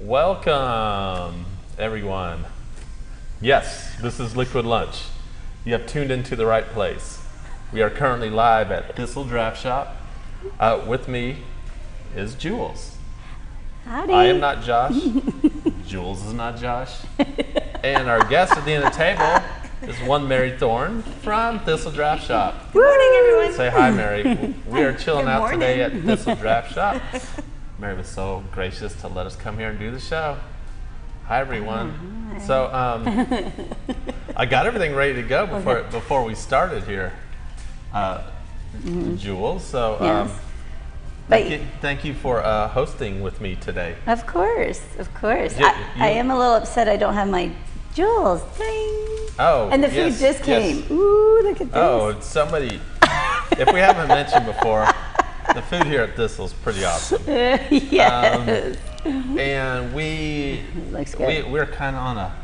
Welcome, everyone. Yes, this is Liquid Lunch. You have tuned into the right place. We are currently live at Thistle Draftshop. With me is Jules. Howdy. I am not Josh. Jules is not Josh. And our guest at the end of the table is one Mary Thorne from Thistle Draftshop. Good morning, everyone. Say hi, Mary. We are chilling Good out morning. today at Thistle Draftshop. Mary was so gracious to let us come here and do the show. Hi, everyone. Hi. So I got everything ready to go before we started here, Jules. So Yes. thank you for hosting with me today. Of course, of course. You- I am a little upset I don't have my Jules. Ding. Oh, And the food yes, just came. yes. Ooh, look at this. Oh, somebody, if we haven't mentioned before, the food here at Thistle is pretty awesome. Yes. And Looks good. we're kind of on a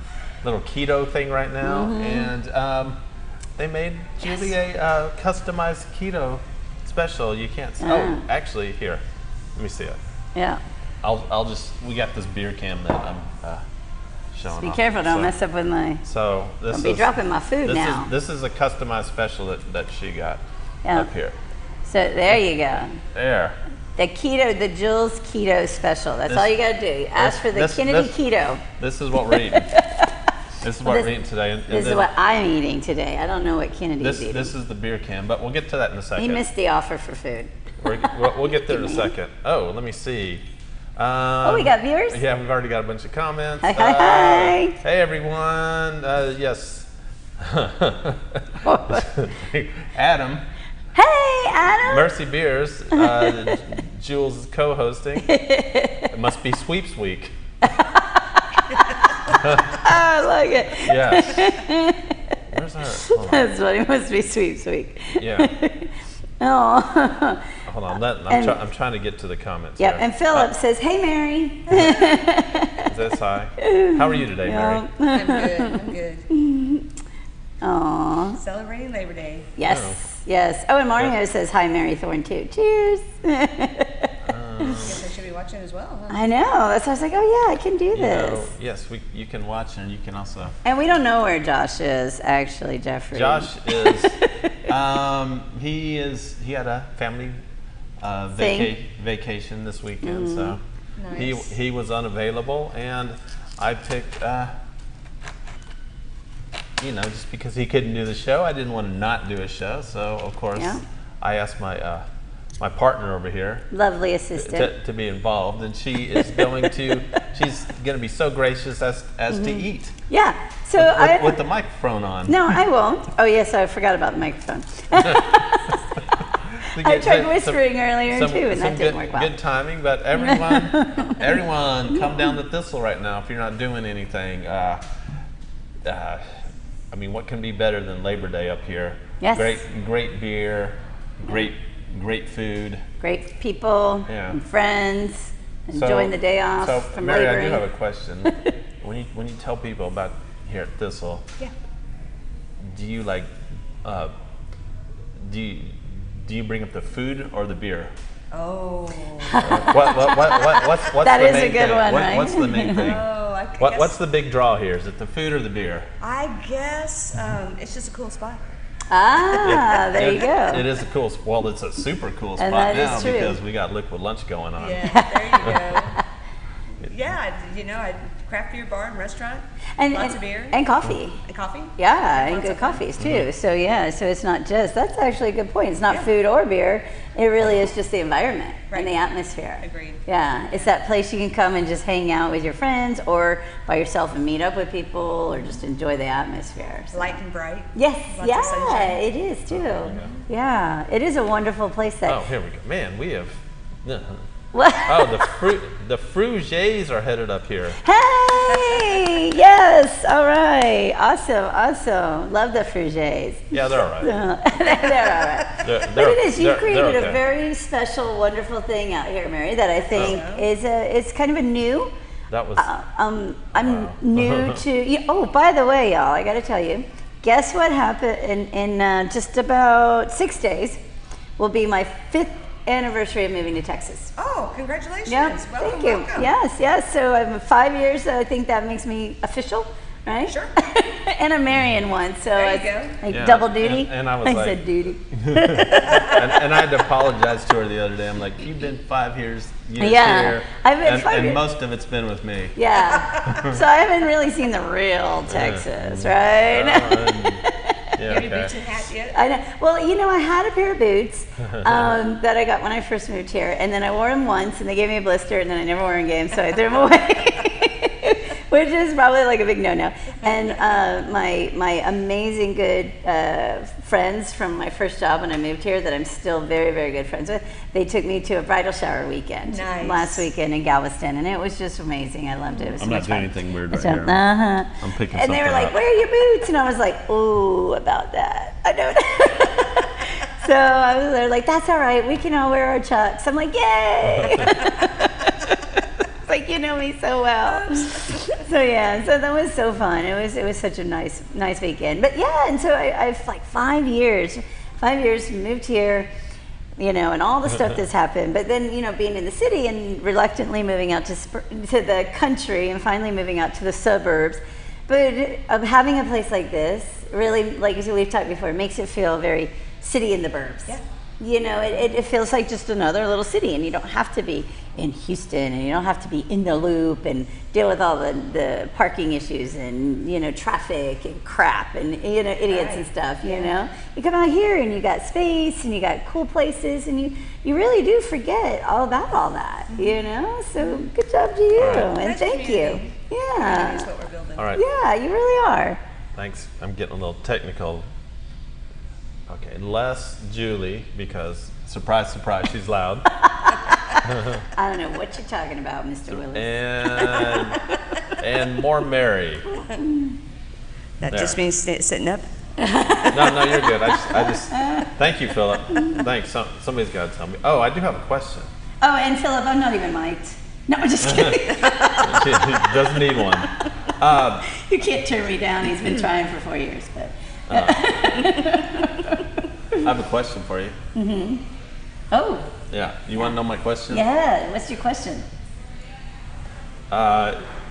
little keto thing right now, and they made Julie a customized keto special. You can't. Oh, actually, here, let me see it. Yeah. We got this beer can that I'm showing Be off. careful, don't mess up with my. So this Don't be dropping my food now. This is a customized special that she got Yeah. up here. So there you go. There. The Jules Keto Special. That's all you got to do. Ask for the Kennedy Keto. This is what we're eating. This is what we're eating today. And This is then what I'm eating today. I don't know what Kennedy's eating. This is the beer can, but we'll get to that in a second. He missed the offer for food. We'll get there in a second. Oh, let me see. We got viewers? Yeah, we've already got a bunch of comments. Hi, hi, hi. Hey, everyone. Yes. Adam. Hey, Adam. Mercy Beers. Jules is co-hosting. It must be Sweeps Week. I like it. Yes. Where's our? Hold on. That's funny. It must be Sweeps Week. Yeah. Oh. Hold on. I'm trying to get to the comments. Yep. here. And Philip says, "Hey, Mary." Is that hi? How are you today, Mary? I'm good. Aw. Celebrating Labor Day. Yes. Yes. Oh, and Mario says, "Hi, Mary Thorne too." Cheers. I guess I should be watching as well, huh? I know. That's why I was like, "Oh yeah, I can do this." Yes, you can watch and you can also. And we don't know where Josh is actually, Jeffrey. Josh is. He had a family vacation this weekend, so Nice. he was unavailable, and I picked. Just because he couldn't do the show, I didn't want to not do a show. So of course, I asked my my partner over here, Lovely assistant. to be involved, and she's going to be so gracious as to eat Yeah. So with the microphone on. No, I won't. Oh yes, I forgot about the microphone. To I get tried some- whispering earlier some too, and that didn't good, work well. Good timing, but everyone, come down to Thistle right now if you're not doing anything. I mean, what can be better than Labor Day up here? Yes. Great beer, great food. Great people and friends, enjoying the day off from Mary, laboring. I do have a question. when you tell people about here at Thistle, do you like do you bring up the food or the beer? Oh. What's That the is main a good thing? one, right? What's the main thing? I guess, What's the big draw here? Is it the food or the beer? I guess it's just a cool spot. There you go. It is a cool. Well, it's a super cool spot And that now is true. because we got Liquid Lunch going on. Yeah, there you go. Yeah, craft beer bar and restaurant. Lots of beer. And coffee. And coffee? Yeah, and Lots good of fun. coffees too. So so it's not just, that's actually a good point. It's not food or beer. It really is just the environment and the atmosphere. Agreed. Yeah, it's that place you can come and just hang out with your friends or by yourself and meet up with people or just enjoy the atmosphere. So. Light and bright. Yes, Lots of sunshine. it is too. Yeah, it is a wonderful place. Oh, here we go. Man, we have. What? Oh, the Frugiers are headed up here. Hey, yes, all right, awesome. Love the Frugiers. Yeah, they're all right. They're all right. But it is, you created okay. a very special, wonderful thing out here, Mary, that I think it's kind of a new. That was. I'm new to. Oh, by the way, y'all, I got to tell you, guess what happened in just about 6 days will be my 5th anniversary of moving to Texas. Oh, congratulations. Yeah, Welcome, thank you. welcome. Yes. So I'm 5 years. I think that makes me official, right? Sure. And I'm marrying one, so There you it's go. like Yeah, double duty. and I was like- said duty. and I had to apologize to her the other day. I'm like, you've been 5 years Yeah, here, I've been and, 5 and years. most of it's been with me. Yeah. So I haven't really seen the real Texas, right? Yeah, Have you okay. boots and hat yet? I know. Well, you know, I had a pair of boots that I got when I first moved here, and then I wore them once, and they gave me a blister, and then I never wore them again, so I threw them away, which is probably like a big no-no. And my amazing good friends from my first job when I moved here, that I'm still very, very good friends with, they took me to a bridal shower weekend last weekend in Galveston, and it was just amazing. I loved it. It was so I'm much not doing fun. anything weird right So, here. uh-huh. I'm picking And they were something like, up. "Where are your boots?" And I was like, "Oh, about that, I don't know." So I was there like, "That's all right. We can all wear our Chucks." I'm like, "Yay!" It's like, you know me so well. So yeah, so that was so fun. It was such a nice weekend. But yeah, and so I've like 5 years moved here, you know, and all the stuff that's happened. But then, you know, being in the city and reluctantly moving out to the country and finally moving out to the suburbs. But having a place like this really, like we've talked before, makes it feel very city in the burbs. Yeah. You know, it feels like just another little city, and you don't have to be in Houston, and you don't have to be in the loop and deal with all the parking issues and, you know, traffic and crap and, you know, idiots and stuff, you know. You come out here and you got space and you got cool places, and you really do forget all about all that, you know. So good job to you, All right. and Nice thank you. community. That's Yeah. what we're building. All right. Yeah, you really are. Thanks. I'm getting a little technical. Okay, less Julie, because surprise, surprise, she's loud. I don't know what you're talking about, Mr. Willis. And more Mary. That There. just means sitting up. No, you're good. I just thank you, Philip. Thanks. Somebody's got to tell me. Oh, I do have a question. Oh, and Philip, I'm not even mic'd. No, I'm just kidding. She doesn't need one. You can't turn me down. He's been trying for 4 years, but. I have a question for you. Oh, Yeah, you want to know my question? yeah. What's your question?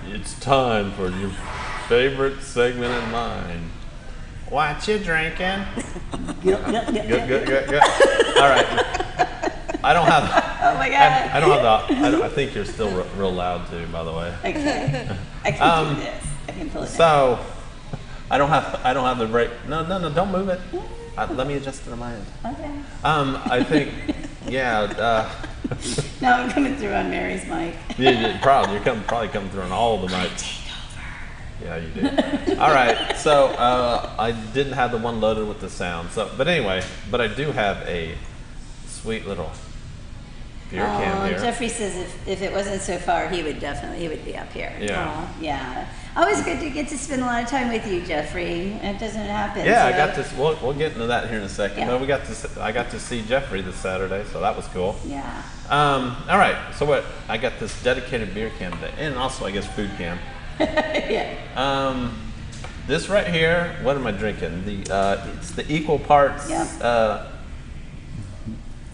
It's time for your favorite segment and mine. What you drinking? Good. All right. I don't have. Oh my God. I don't have the. I think you're still real loud too, by the way. Okay. I can do this. I can pull it down. So, I don't have the break. No, don't move it. Let me adjust it on my end. Okay. I think, yeah. Now I'm coming through on Mary's mic. You're probably coming through on all the mics. Yeah, you do. All right. So I didn't have the one loaded with the sound. So, but I do have a sweet little beer can here. Jeffrey says if it wasn't so far, he would be up here. Yeah. Yeah. Always good to get to spend a lot of time with you, Jeffrey. It doesn't happen. Yeah, I so- got this. We'll get into that here in a second. Yeah. But I got to see Jeffrey this Saturday, so that was cool. Yeah. All right. So I got this dedicated beer can today, and also I guess food can. Yeah. This right here. What am I drinking? It's the equal parts. Yeah.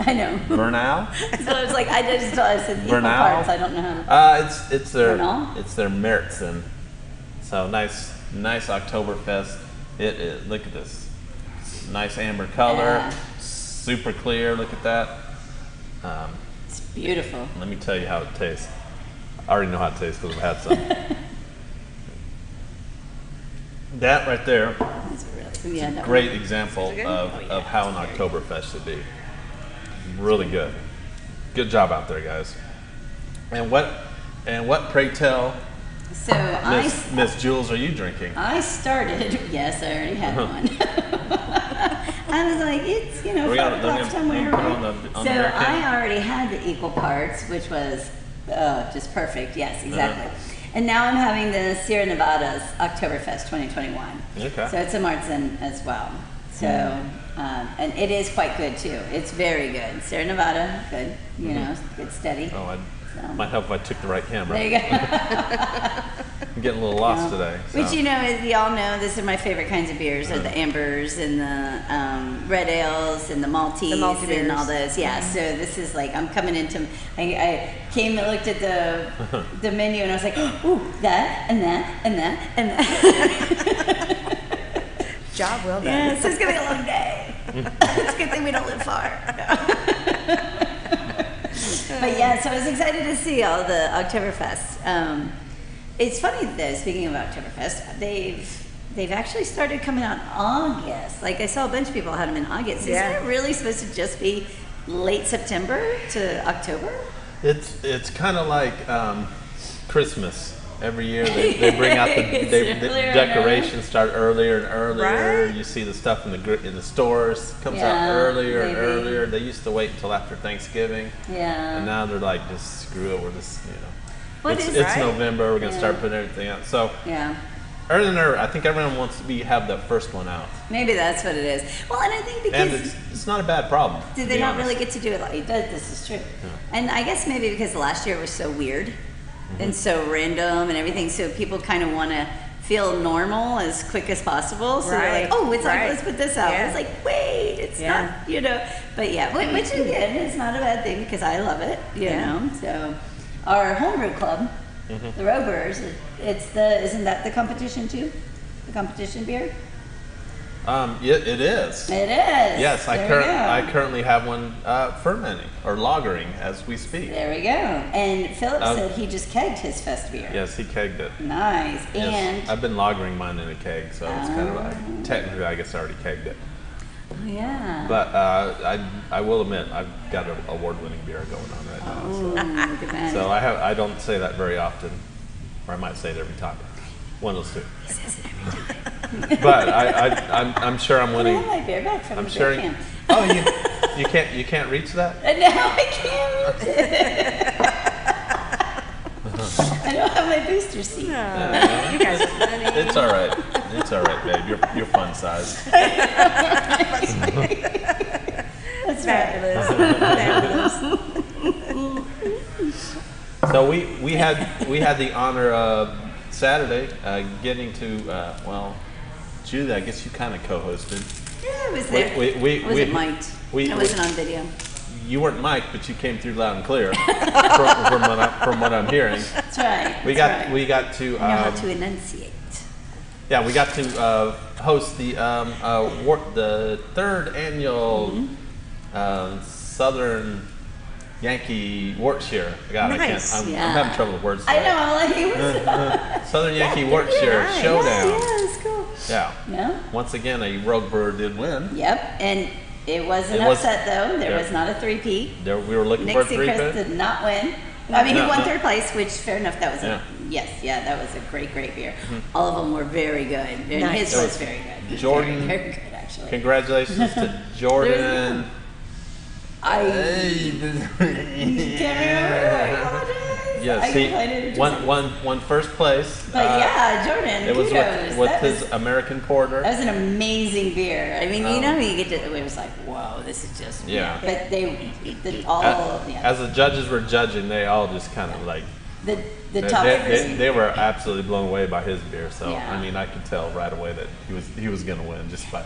I know. Bernal. So it's like I said equal Bernal. parts. I don't know how to. It's their Bernal? it's their Märzen. So nice Oktoberfest. Look at this. Nice amber color. Yeah. Super clear. Look at that. It's beautiful. Let me tell you how it tastes. I already know how it tastes because I've had some. That right there, It's really, yeah, that great example good? of how an Oktoberfest should be. Really good. Good job out there, guys. And what pray tell, So Miss Jules, are you drinking? I started. Yes, I already had one. I was like, it's 5 o'clock somewhere. put it on Right? the So beer can? I already had the equal parts, which was just perfect. Yes, exactly. And now I'm having the Sierra Nevada's Oktoberfest 2021. Okay. So it's a Marzen as well. So and it is quite good too. It's very good. Sierra Nevada, good. Good steady. Oh, So. might help if I took the right camera. There you go. getting a little lost today. So. Which, as you all know, these are my favorite kinds of beers, are the ambers and the red ales and the malties and all those. Yeah, so this is like, I'm coming into, I came and looked at the menu and I was like, ooh, that and that and that and that. Job well done. Yeah, this is going to be a long day. It's a good thing we don't live far. But yeah, so I was excited to see all the Oktoberfest. It's funny though, speaking of Oktoberfest, they've actually started coming out in August. Like I saw a bunch of people had them in August. Yeah. Isn't it really supposed to just be late September to October? It's kind of like Christmas. Every year they bring out the decorations start earlier and earlier. Right. You see the stuff in the stores comes out earlier and earlier. They used to wait until after Thanksgiving. Yeah. And now they're like, just screw it. We're just It's it's November. We're gonna start putting everything out. So earlier. I think everyone wants to have that first one out. Maybe that's what it is. Well, and I think because it's not a bad problem. Did they not really get to do it like that? This is true. Yeah. And I guess maybe because last year was so weird. And so random and everything, so people kind of want to feel normal as quick as possible. So they're like, oh, it's like, let's put this out. Yeah. It's like, wait, it's not, But yeah, which again is not a bad thing because I love it, you know. So our homebrew club, the Row Brewers, isn't that the competition too? The competition beer? Yeah, it is. It is. Yes, I currently have one fermenting or lagering as we speak. There we go. And Philip said he just kegged his fest beer. Yes, he kegged it. Nice. Yes. And I've been lagering mine in a keg, so it's kind of like, technically I guess I already kegged it. Oh, yeah. But I will admit I've got an award-winning beer going on right now. Oh, look at that. So I don't say that very often, or I might say it every time. One of those two. He says it every time. But I'm sure I'm winning. I have my beer back from the sure. beer camp. Oh, you can't reach that? No, I can't reach it. I don't have my booster seat. You guys are funny. It's all right. It's all right, babe. You're fun size. That's Fabulous. So we had the honor of Saturday getting to Julie, I guess you kind of co-hosted. Yeah, I was there. I wasn't mic'd. I wasn't on video. You weren't mic'd, but you came through loud and clear from what I'm hearing. That's right. We got to I know how to enunciate. Yeah, we got to host the third annual Southern Yankee Wortshire. God, Nice. I'm having trouble with words I today. know. I'm like, he was. Southern Yankee Wortshire nice. Showdown. Yeah, it's cool. Yeah. Yeah. Once again, a rogue brewer did win. Yep, and it was an upset though. There was not a three-peat. We were looking for a Nixie three-peat. Chris did not win. I mean, he won third place, which fair enough. That was that was a great beer. All of them were very good, and his was very good. Jordan, very good actually. Congratulations to Jordan. I can't remember. I apologize. Yes, he won first place. But Jordan, it was kudos. with his American Porter. That was an amazing beer. I mean, you get to, it was like, whoa, this is just But as the judges were judging, they all just kind of like the top. They were absolutely blown away by his beer. So I mean, I could tell right away that he was going to win just by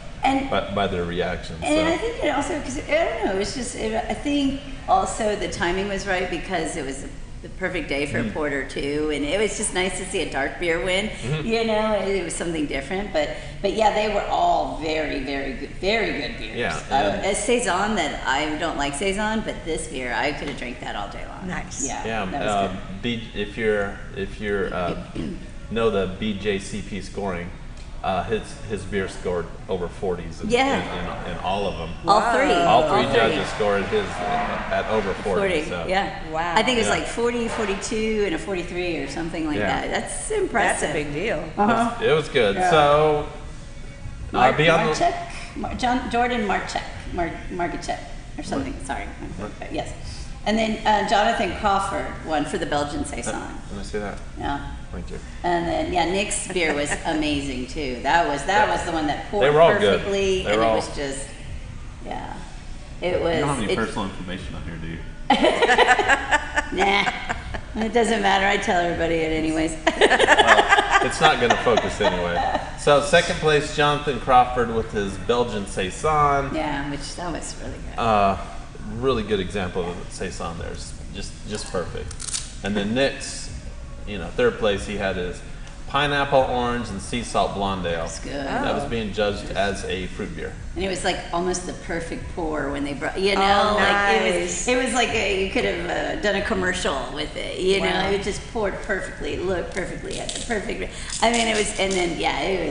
their reactions. And I think it also, because I don't know, it's just I think also the timing was right because it was the perfect day for a porter too, and it was just nice to see a dark beer win. You know, it was something different. But yeah, they were all very good beers. Yeah. A Saison that I don't like Saison, but this beer I could have drank that all day long. Nice. Yeah. That was good. If you're know the BJCP scoring. His beer scored over 40s in all of them. All three. All three judges scored his at over 40. So. Yeah. Wow. I think it's like 40, 42, and a 43 or something like that. That's impressive. That's a big deal. It was good. Yeah. So Jordan Marchek or something. Sorry. Yes. And then Jonathan Crawford won for the Belgian Saison. Let me see that. Yeah. Thank you. And then Nick's beer was amazing too. That was the one that poured Good. perfectly, and it was just, it was. You don't have any personal information on here, do you? Nah. It doesn't matter. I tell everybody it anyways. Well, it's not going to focus anyway. So second place, Jonathan Crawford with his Belgian Saison. Yeah, which that was really good. Really good example of Saison there. It's just perfect. And then Nick's, third place, he had his pineapple, orange, and sea salt blonde ale. That's good. That was being judged as a fruit beer. And it was like almost the perfect pour when they brought, like nice. it was like you could have done a commercial with it, Wow. It just poured perfectly, looked perfectly, had the perfect, I mean, it was, and then,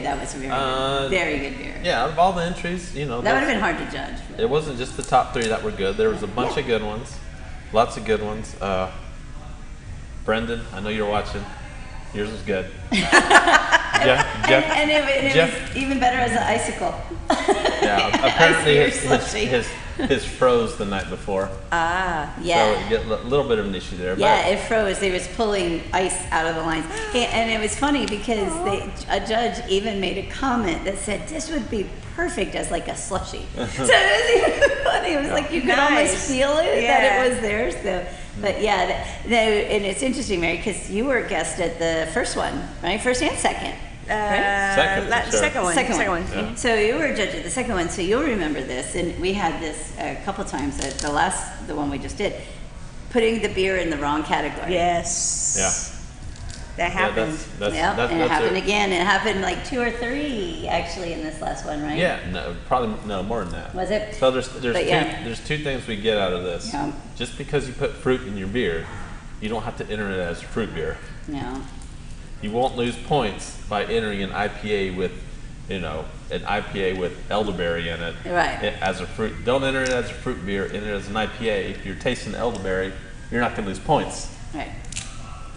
that was a very good beer. Yeah, out of all the entries, That would have been hard to judge. It wasn't just the top 3 that were good. There was a bunch of good ones. Lots of good ones. Brendan, I know you're watching. Yours was good. Jeff, and it was even better as an icicle. Yeah, apparently Ice beer his froze the night before. Yeah. So you get a little bit of an issue there. Yeah, but it froze. They was pulling ice out of the lines. And it was funny because a judge even made a comment that said this would be perfect as like a slushie. So it was even funny. It was like you could almost feel it that it was there. So, but and it's interesting, Mary, because you were a guest at the first one, right? First and second. Second one. Second one. Yeah. So you were a judge at the second one, so you'll remember this. And we had this a couple times at the one we just did, putting the beer in the wrong category. Yes. Yeah. That happened. That's And it happened again. It happened like 2 or 3 actually in this last one, right? Yeah, no, probably no more than that. Was it? So there's two things we get out of this. Yeah. Just because you put fruit in your beer, you don't have to enter it as fruit beer. No. You won't lose points by entering an IPA with, an IPA with elderberry in it. Right. As a fruit. Don't enter it as a fruit beer. Enter it as an IPA. If you're tasting the elderberry, you're not going to lose points. Right.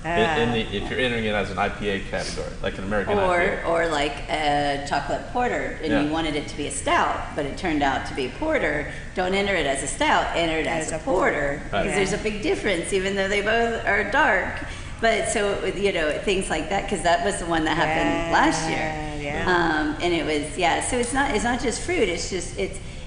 If you're entering it as an IPA category, like an American IPA. Or like a chocolate porter, and you wanted it to be a stout, but it turned out to be a porter. Don't enter it as a stout. Enter it as a porter, Right. because there's a big difference, even though they both are dark. But so things like that, because that was the one that happened last year. Yeah. And it was So it's not just fruit.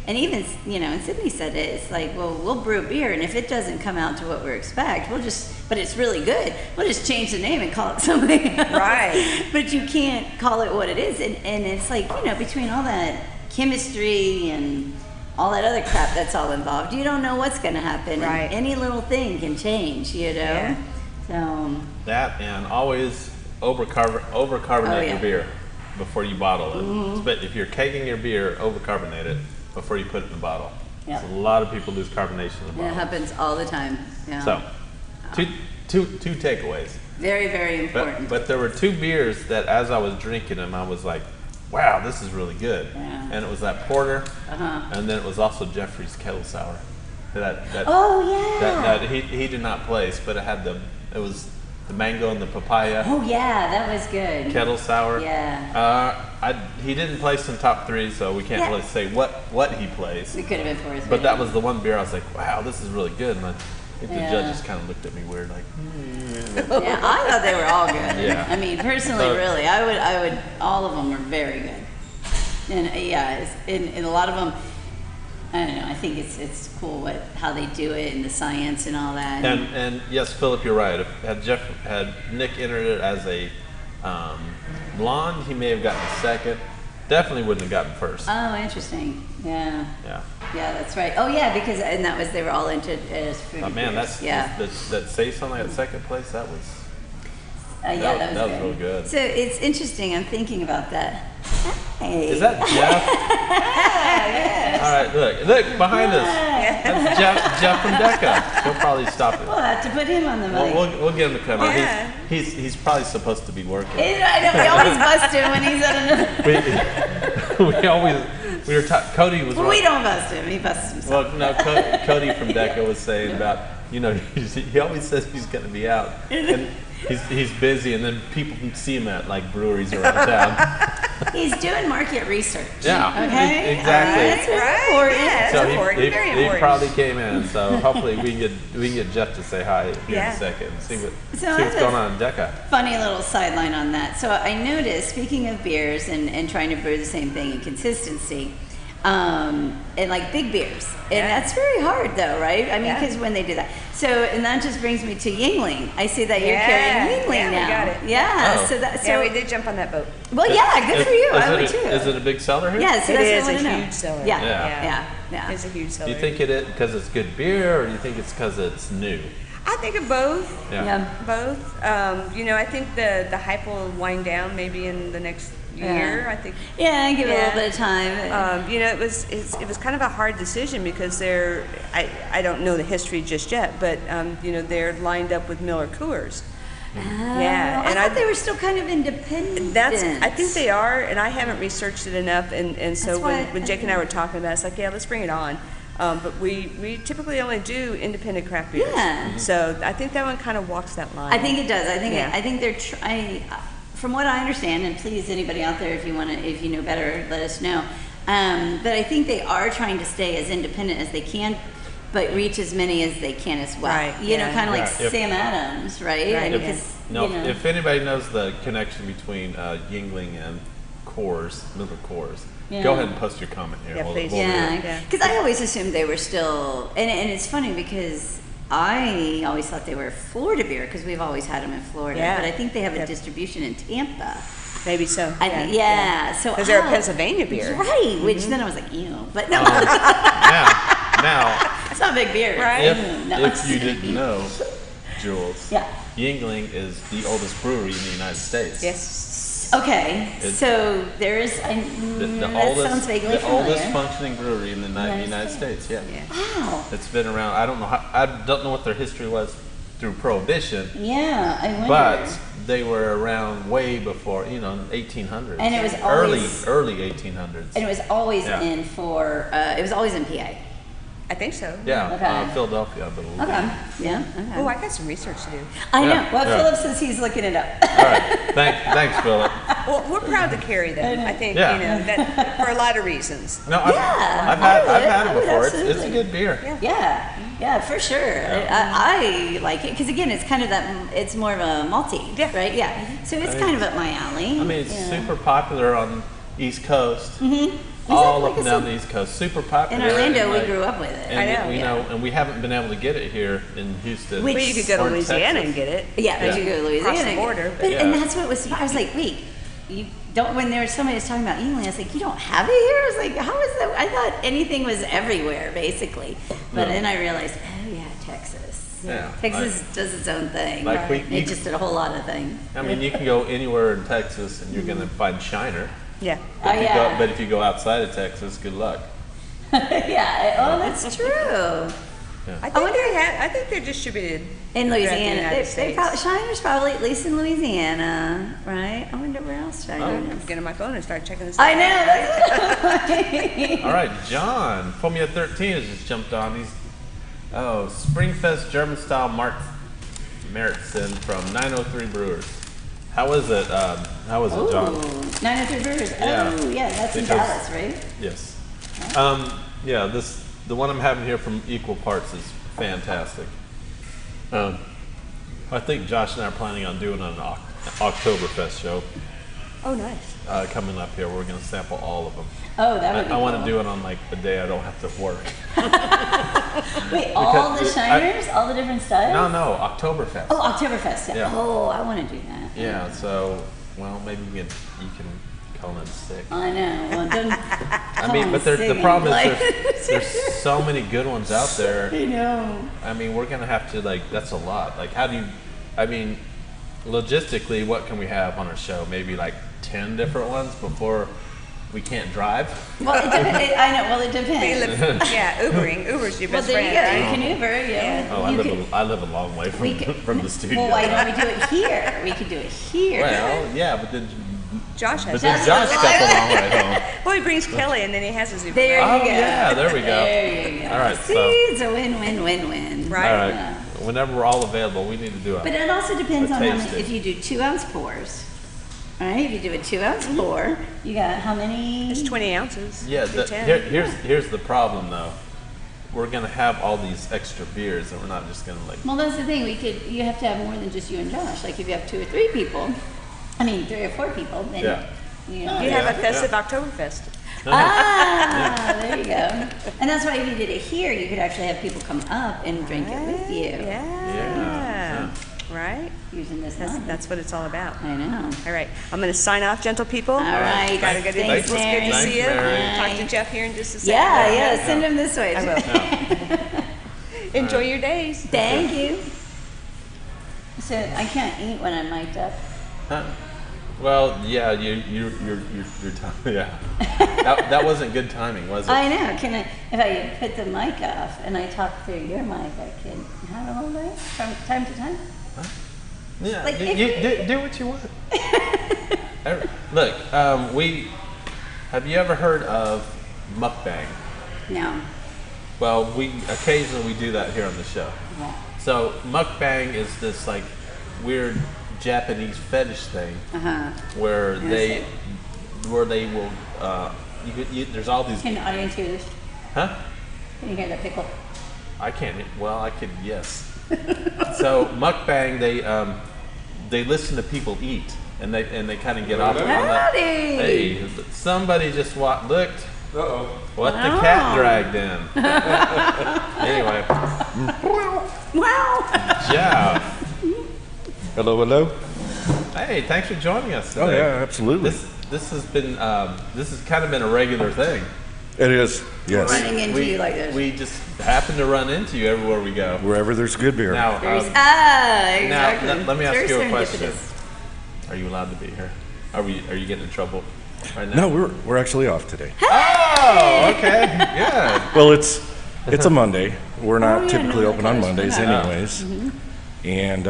And even and Sydney said it. It's like, well, we'll brew a beer, and if it doesn't come out to what we expect, but it's really good. We'll just change the name and call it something else. Right. But you can't call it what it is, and it's like between all that chemistry and all that other crap that's all involved, you don't know what's going to happen. Right. And any little thing can change. Yeah. So. That and always overcarbonate your beer before you bottle it. Mm-hmm. But if you're kegging your beer, overcarbonate it before you put it in the bottle. Yeah. So a lot of people lose carbonation in the bottle. It happens all the time. Yeah. So, two takeaways. Very, very important. But there were 2 beers that as I was drinking them, I was like, wow, this is really good. Yeah. And it was that porter, Uh-huh. and then it was also Jeffrey's Kettle Sour. Yeah. That he did not place, but it was the mango and the papaya. Oh yeah, that was good. Kettle Sour. Yeah. He didn't place in top 3, so we can't really say what he placed. It could have been 4 or 3. But that was the one beer I was like, wow, this is really good. And I think the Yeah. judges kind of looked at me weird, like. Yeah, I thought they were all good. Yeah. I mean, personally, really, I would. All of them were very good. And and a lot of them, I don't know. I think it's cool how they do it and the science and all that. And yes, Philip, you're right. Had Nick entered it as a blonde, he may have gotten second. Definitely wouldn't have gotten first. Oh, interesting. Yeah. Yeah. Yeah, that's right. Oh, yeah, because they were all entered as fruity Oh man, beers. that Saison at second place. That was. That was real good. So it's interesting. I'm thinking about that. Hey. Is that Jeff? All right, look behind us. That's Jeff from Decca. He'll probably stop it. We'll have to put him on the mic. We'll get him to come Yeah. out. He's probably supposed to be working. I know, we always bust him when he's at another. Cody was. We don't bust him. He busts himself. Well, no, Cody from Decca was saying about, he always says he's going to be out, and he's busy, and then people can see him at like breweries around town. He's doing market research. Yeah, Okay. exactly. That's very important. Yeah, So that's important. he Very important. probably came in. So hopefully we can get Jeff to say hi here in Yeah. a second and see what's I have going on in Decca. Funny little sideline on that. So I noticed, speaking of beers and trying to brew the same thing and consistency, and like big beers. And that's very hard though, right? I mean, because when they do that. So, and that just brings me to Yingling. I see that you're carrying Yingling now. We got it. Yeah. Oh. So we did jump on that boat. Well, yeah, good for you. I would too. Is it a big seller here? Yeah, so It that's is what I a want to know. huge seller. Yeah. It's a huge seller. Do you think it because it's good beer, or do you think it's because it's new? I think of both. Yeah. Both. I think the hype will wind down maybe in the next year. I think. Yeah, give it a little bit of time. It was kind of a hard decision because I don't know the history just yet, but they're lined up with Miller Coors. And I thought they were still kind of independent. I think they are, and I haven't researched it enough. And so when Jake and I were talking about it, it's like, let's bring it on. But we typically only do independent craft beers. Yeah. So I think that one kind of walks that line. I think it does. I think they're trying. From what I understand, and please, anybody out there, if you know better, let us know. But I think they are trying to stay as independent as they can, but reach as many as they can as well. Right, Kind of like Right. Sam Adams, right? Right, Because, If anybody knows the connection between Yingling and Coors, Miller Coors, go ahead and post your comment here. Yeah, please. Yeah, because I always assumed they were still, and it's funny because I always thought they were Florida beer because we've always had them in Florida. Yeah. But I think they have a distribution in Tampa. Maybe so. So because they're a Pennsylvania beer, right? Which then I was like, ew, but no, Now, it's not a big beer, Right. if you didn't know, Jules, Yeah. Yingling is the oldest brewery in the United States. Yes. Okay, so there is. That sounds vaguely the familiar. oldest functioning brewery in the United States. Yeah. Wow. It's been around. I don't know what their history was through Prohibition. Yeah, I wonder. But they were around way before, 1800s. And it was always early 1800s. And it was always Yeah. it was always in PA. I think so. Yeah, Okay. Philadelphia, I believe. Okay. Yeah. Okay. Oh, I got some research to do. I know. Yeah, Well, yeah. Philip says he's looking it up. All right, thanks, Philip. Well, we're proud to carry them. I think Yeah. that for a lot of reasons. No, I've had it before. It's a absolutely. good beer. Yeah, for sure. I like it because again, it's kind of that. It's more of a malty, right? Yeah. So it's kind of up my alley. I mean, it's super popular on East Coast. Mm-hmm. All Like up and down the East Coast, super popular. In Orlando, and, we grew up with it. And I know. and we haven't been able to get it here in Houston. Which- Well, you could go to or Louisiana Texas. and get it. Yeah, but you go to Louisiana. Across the border. But, Yeah. And that's what was. I was like, wait, you don't. When there was somebody was talking about England, I was like, you don't have it here. I was like, how is that? I thought anything was everywhere, basically. But No. then I realized, oh yeah, Texas. Yeah, Texas does its own thing. Like we- It just did a whole lot of things. I mean, you can go anywhere in Texas and you're going to find Shiner. Yeah. Oh, yeah. But if you go outside of Texas, good luck. Yeah. Oh, that's true. I think they're distributed In throughout the Louisiana, United they States. probably, Shiner's probably at least in Louisiana, right? I wonder where else Shiner I'm is. get on my phone and start checking this. I out. know. All right, John, Formula 13 has just jumped on. He's Springfest German style Märzen from 903 Brewers. How is it? How is it, John? 903 Brewers. Yeah. Oh, yeah, that's in Because- Dallas, right? Yes. The one I'm having here from Equal Parts is fantastic. I think Josh and I are planning on doing an Oktoberfest show Oh, nice. coming up here. We're going to sample all of them. Oh, that would be I want cool. to do it on like the day I don't have to work. Wait, all the because Shiners? All the different styles? No, Oktoberfest. Oh, Oktoberfest. Yeah. Yeah. Oh, I want to do that. Yeah, so, well, maybe you can call in sick. I know. Well, don't I mean, but the problem is there's so many good ones out there. I know. I mean, we're going to have to, that's a lot. Like, logistically, what can we have on our show? Maybe like 10 different ones before we can't drive? Well, it depends. I know. Well, it depends. Uber's your Well, best there you friend, go. right? You can Uber, yeah. Oh, I live a long way We could- from the studio. Well, why don't we do it here? We could do it here. Well, yeah, but then Josh has Josh his. got the long way home. Well, he brings Kelly and then he has his Uber. There Oh, you go. yeah, there we go. There you go. All right, See, so- it's a win-win-win-win. Right. All right. Yeah. Whenever we're all available, we need to do But it. it also depends A on how many. tasting. If you do 2-ounce pours, all right? If you do a 2-ounce pour, you got how many? It's 20 ounces. Yeah, Do 10. here's the problem though. We're gonna have all these extra beers, and we're not just gonna Well, that's the thing. You have to have more than just you and Josh. Like if you have 2 or 3 people, 3 or 4 people, then Yeah. you know. You have Yeah, a festive yeah. Oktoberfest. There you go. And that's why if you did it here, you could actually have people come up and drink it with you. Yeah. Right? Using this mug. That's what it's all about. I know. All right. I'm going to sign off, gentle people. All right. Gotta go do this. Thanks, It's good to Mary. see you. Thanks, Talk Mary. to Jeff here in just a second. Yeah, send them this way. I will. Enjoy your days. Thank you. So I can't eat when I'm mic'd up. Well, yeah, you're yeah. That wasn't good timing, was it? I know. Can I, if I put the mic off and I talk through your mic, I can have a little bit from time to time? Yeah, Like, do what you want. Look, have you ever heard of mukbang? No. Well, occasionally we do that here on the show. Yeah. So mukbang is this like weird Japanese fetish thing where they will there's all these. Can the audience hear this? Huh? Can you hear the pickle? I can't. Well, I could. Yes. So mukbang, they listen to people eat, and they kind of get off on that. Howdy! Hey, somebody just looked. Uh-oh. What the cat dragged in. Anyway. Wow! Yeah. Hello, hello. Hey, thanks for joining us today. Oh yeah, absolutely. This has been this has kind of been a regular thing. It is. Yes. Running into you like this. We just happen to run into you everywhere we go. Wherever there's good beer. Now, Exactly. let me ask Very you a question. serendipitous. Are you allowed to be here? Are you getting in trouble right now? No, we're actually off today. Oh, okay. Yeah. Well, it's a Monday. We're not yeah, typically no, open on gosh, Mondays, yeah. anyways. And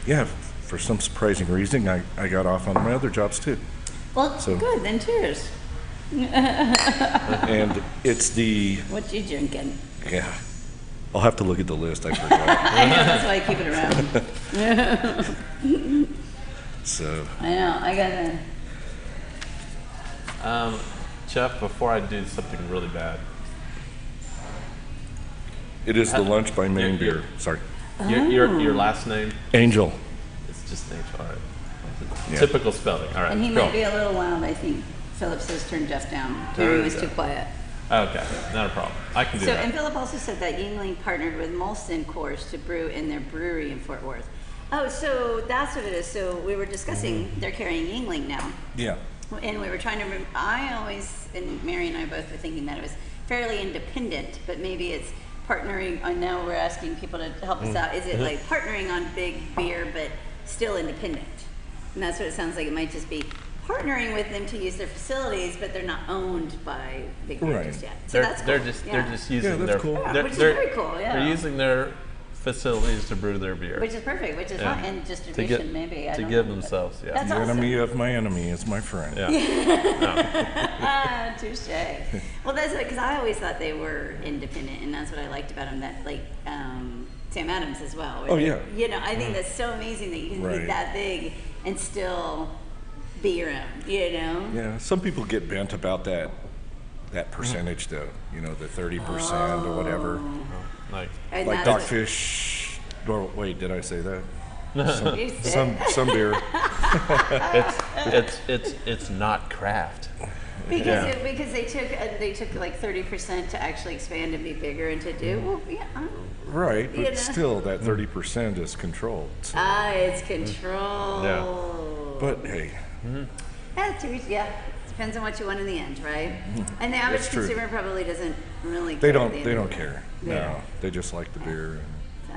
yeah, for some surprising reason, I got off on my other jobs too. Well, So- good. Then cheers. And it's the What you drinking? yeah. I'll have to look at the list. I forgot. I know, that's why I keep it around. So I know, I gotta. Jeff, before I do something really bad, it is the lunch by Maine You're- Beer. Sorry, your last name, Angel. it's just named. All right. Yeah. Typical spelling. All right. And he cool. might be a little loud, I think. Philip says turn Jeff down. Mary was too quiet. Okay, not a problem. I can do So, that. and Philip also said that Yingling partnered with Molson Coors to brew in their brewery in Fort Worth. Oh, so that's what it is. So we were discussing, they're carrying Yingling now. Yeah. And we were trying to, I always, and Mary and I both were thinking that it was fairly independent, but maybe it's partnering, and now we're asking people to help us out. Is it like partnering on big beer, but still independent? And that's what it sounds like. It might just be partnering with them to use their facilities, but they're not owned by big beer Right. just yet. So that's cool. they're just using that's their cool. Yeah, they're, which is they're- very cool, yeah. They're using their facilities to brew their beer. Which is perfect, which is Yeah. fine. And to distribution, get, maybe. I to don't give know, but themselves, yeah. That's The awesome. enemy of my enemy is my friend. Yeah. Ah, touche. Well, that's because I always thought they were independent, and that's what I liked about them. That like Sam Adams as well. where Oh, they- yeah. You know, I think that's so amazing that you can be Right. that big and still be your own. You know. Yeah, some people get bent about that percentage though, you know, the 30% or whatever. Like, And Like that's what- Dogfish, or wait, did I say that? You said- Some beer. it's not craft. Because Yeah. because they took like 30% to actually expand and be bigger and to do well, yeah. Right, You know. but still that 30% is controlled. So- It's control. But hey, Yeah, depends on what you want in the end, right? And the average That's true. consumer probably doesn't really care. they at don't the end they of don't the day. care. Yeah. No, they just like the beer. And, So.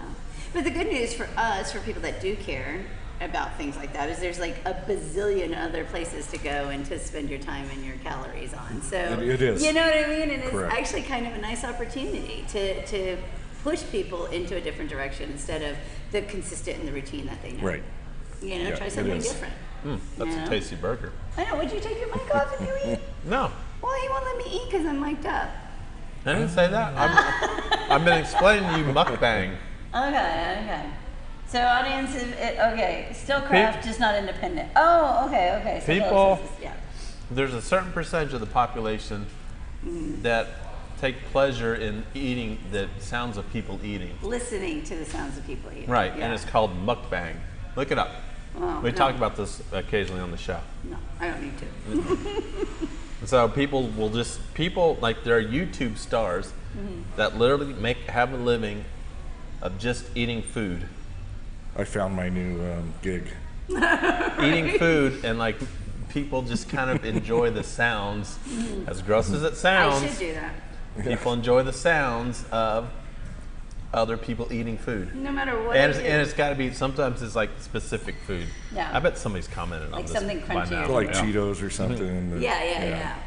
But the good news for us, for people that do care about things like that, is there's like a bazillion other places to go and to spend your time and your calories on. So It is. You know what I mean? And it's Correct. actually kind of a nice opportunity to push people into a different direction instead of the consistent and the routine that they know. Right. You know, Yeah, try it something is. different. That's Yeah. a tasty burger. I know. Would you take your mic off if you eat? No, Well, you won't let me eat because I'm mic'd up. I didn't say that. I've been explaining to you mukbang. Okay. So audience, okay, still craft, just not independent. Oh, okay. So People- those is- yeah. There's a certain percentage of the population that take pleasure in eating the sounds of people eating. Listening to the sounds of people eating. Right, Yeah. and it's called mukbang. Look it up. Oh, We no. talk about this occasionally on the show. No, I don't need to. So people like there are YouTube stars that literally have a living of just eating food. I found my new gig. Eating food, and like people just kind of enjoy the sounds. As gross as it I sounds, should do that. people enjoy the sounds of other people eating food. No matter what. And I do. it's got to be, sometimes it's like specific food. Yeah. I bet somebody's commented on Like this something by crunchy now. or Like Cheetos or something. Yeah.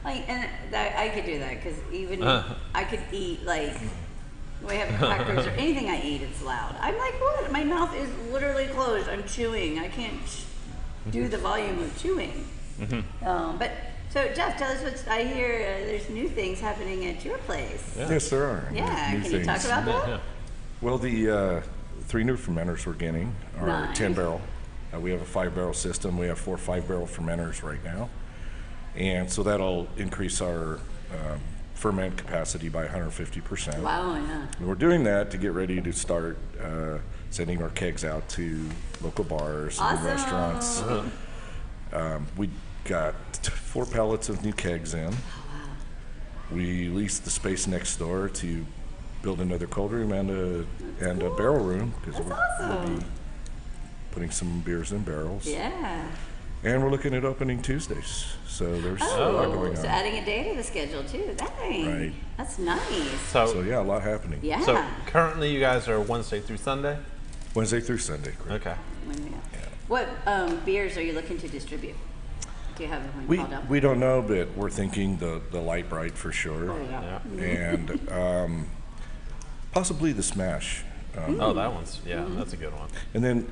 Like, and I could do that because even I could eat like we have crackers or anything I eat, it's loud. I'm like, what? My mouth is literally closed. I'm chewing. I can't do the volume of chewing. But so Jeff, tell us what I hear. There's new things happening at your place. Yeah. Yes, there are. Yeah, New can you talk things. about that? Yeah. Well, the 3 new fermenters we're getting are Nice. 10 barrel. We have a 5 barrel system. We have 4 5-barrel fermenters right now. And so that'll increase our ferment capacity by 150%. Wow, yeah. And we're doing that to get ready to start sending our kegs out to local bars and Awesome. restaurants. We got 4 pallets of new kegs in. We leased the space next door to build another cold room and a barrel room because That's we'll awesome. be putting some beers in barrels. Yeah. And we're looking at opening Tuesdays, so there's a lot going So on. adding a day to the schedule too. Dang. Right. That's nice. So yeah, a lot happening. Yeah. So currently you guys are Wednesday through Sunday? Wednesday through Sunday. Correct. Okay. What beers are you looking to distribute? Do you have one We called up? we don't know, but we're thinking the light bright for sure, Yeah. and possibly the smash. Oh, that one's, that's a good one. And then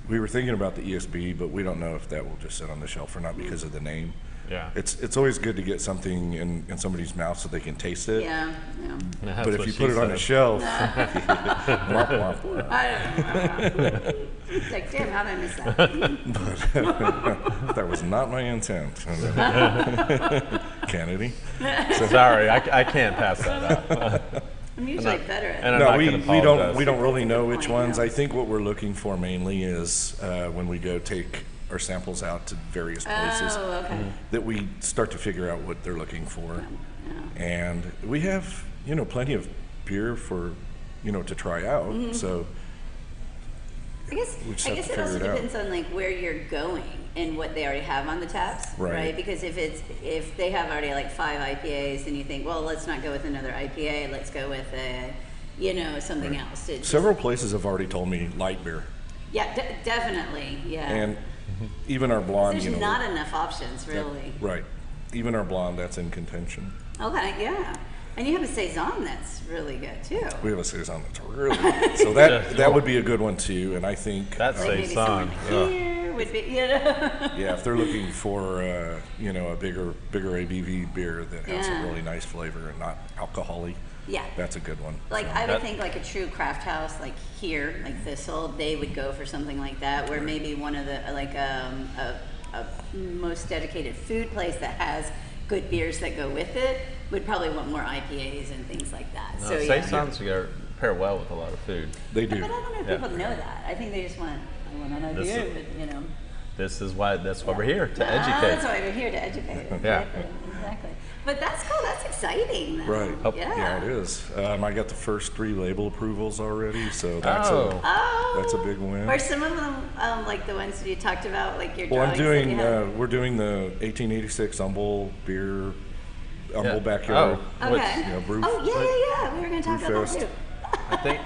we were thinking about the ESB, but we don't know if that will just sit on the shelf or not because of the name. Yeah. It's always good to get something in somebody's mouth so they can taste it. Yeah. That's But if what you she put it on a said. shelf, womp, womp, womp. I don't know. It's like, damn, how did I miss that? That was not my intent. Kennedy. Sorry, I can't pass that up. I'm usually better at and it. I'm No, not we gonna don't apologize. we don't really know Good which point, ones. yeah. I think what we're looking for mainly is when we go take our samples out to various places Oh, okay. that we start to figure out what they're looking for. And we have, plenty of beer for, to try out. Mm-hmm. So I guess We just I have guess to it also figure it out. depends on like where you're going and what they already have on the taps, Right. Because if they have already like 5 IPAs, and you think, well, let's not go with another IPA, let's go with something else. It's just- several places have already told me light beer. yeah, definitely, yeah. And even our blonde, There's not enough options, really. right. Even our blonde, that's in contention. Okay, yeah. And you have a Saison that's really good too. We have a Saison that's really good. So that would be a good one too. And I think That's Like maybe someone Saison. here would be, yeah, if they're looking for a bigger ABV beer that has Yeah. a really nice flavor and not alcohol-y, Yeah. that's a good one. Like So, I would That- think like a true craft house like here, like Thistle, they would go for something like that, where maybe one of the a most dedicated food place that has good beers that go with it would probably want more IPAs and things like that. No, So yeah. Saisons pair well with a lot of food. they But do. I don't know if Yeah. people know that. I think they just want an This idea, is- but That's why we're here, to That's educate. why we're here to educate. Yeah. Exactly. But that's cool. That's exciting. Though. Right. Oh, Yeah. It is. I got the first 3 label approvals already, so that's Oh. that's a big win. Or some of them, like the ones you talked about, like your Well, I'm drawings that doing. you had. We're doing the 1886 Humble beer, Humble Yeah. Backyard. Oh. Okay. Which, brew- Oh yeah. We were going to talk about that Brewfest. too. I think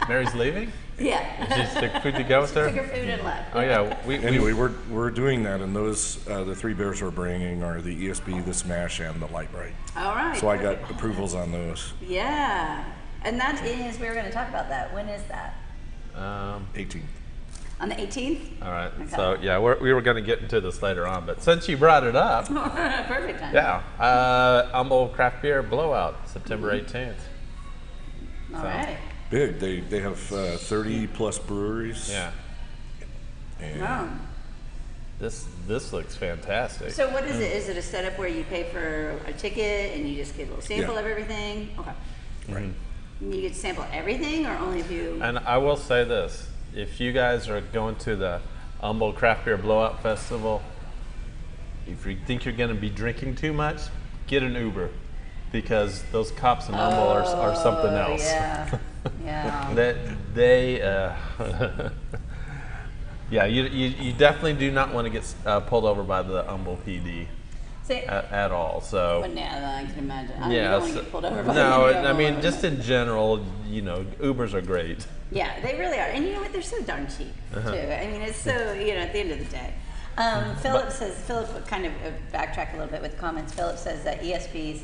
Mary's leaving? Yeah. Just took food to go with her? Took her food and left. Oh yeah, Anyway, we're doing that, and those the 3 beers we're bringing are the ESB, the Smash, and the Light Bright. All right. So I got perfect. approvals on those. Yeah. And that is, we were going to talk about that. When is that? 18. On the 18th? All right. Okay. So yeah, we were going to get into this later on, but since you brought it up, Perfect time. yeah, Humble Craft Beer Blowout, September 18th. All right. Big. They have 30 plus breweries. Yeah, And Wow. this looks fantastic. So what is it? Is it a setup where you pay for a ticket and you just get a little sample Yeah. of everything? Okay. Right. You get to sample everything, or only if you? And I will say this: if you guys are going to the Humble Craft Beer Blowout Festival, if you think you're going to be drinking too much, get an Uber, because those cops in Humble are something else. Yeah. Yeah. They yeah, you definitely do not want to get pulled over by the Humble PD at all. So. Well, now I can imagine. I Yeah. don't want to get pulled over by No, any I mean Humble. just in general, Ubers are great. Yeah, they really are. And you know what? They're so darn cheap, too. I mean, it's so, at the end of the day. Philip kind of backtrack a little bit with comments. Philip says that ESPs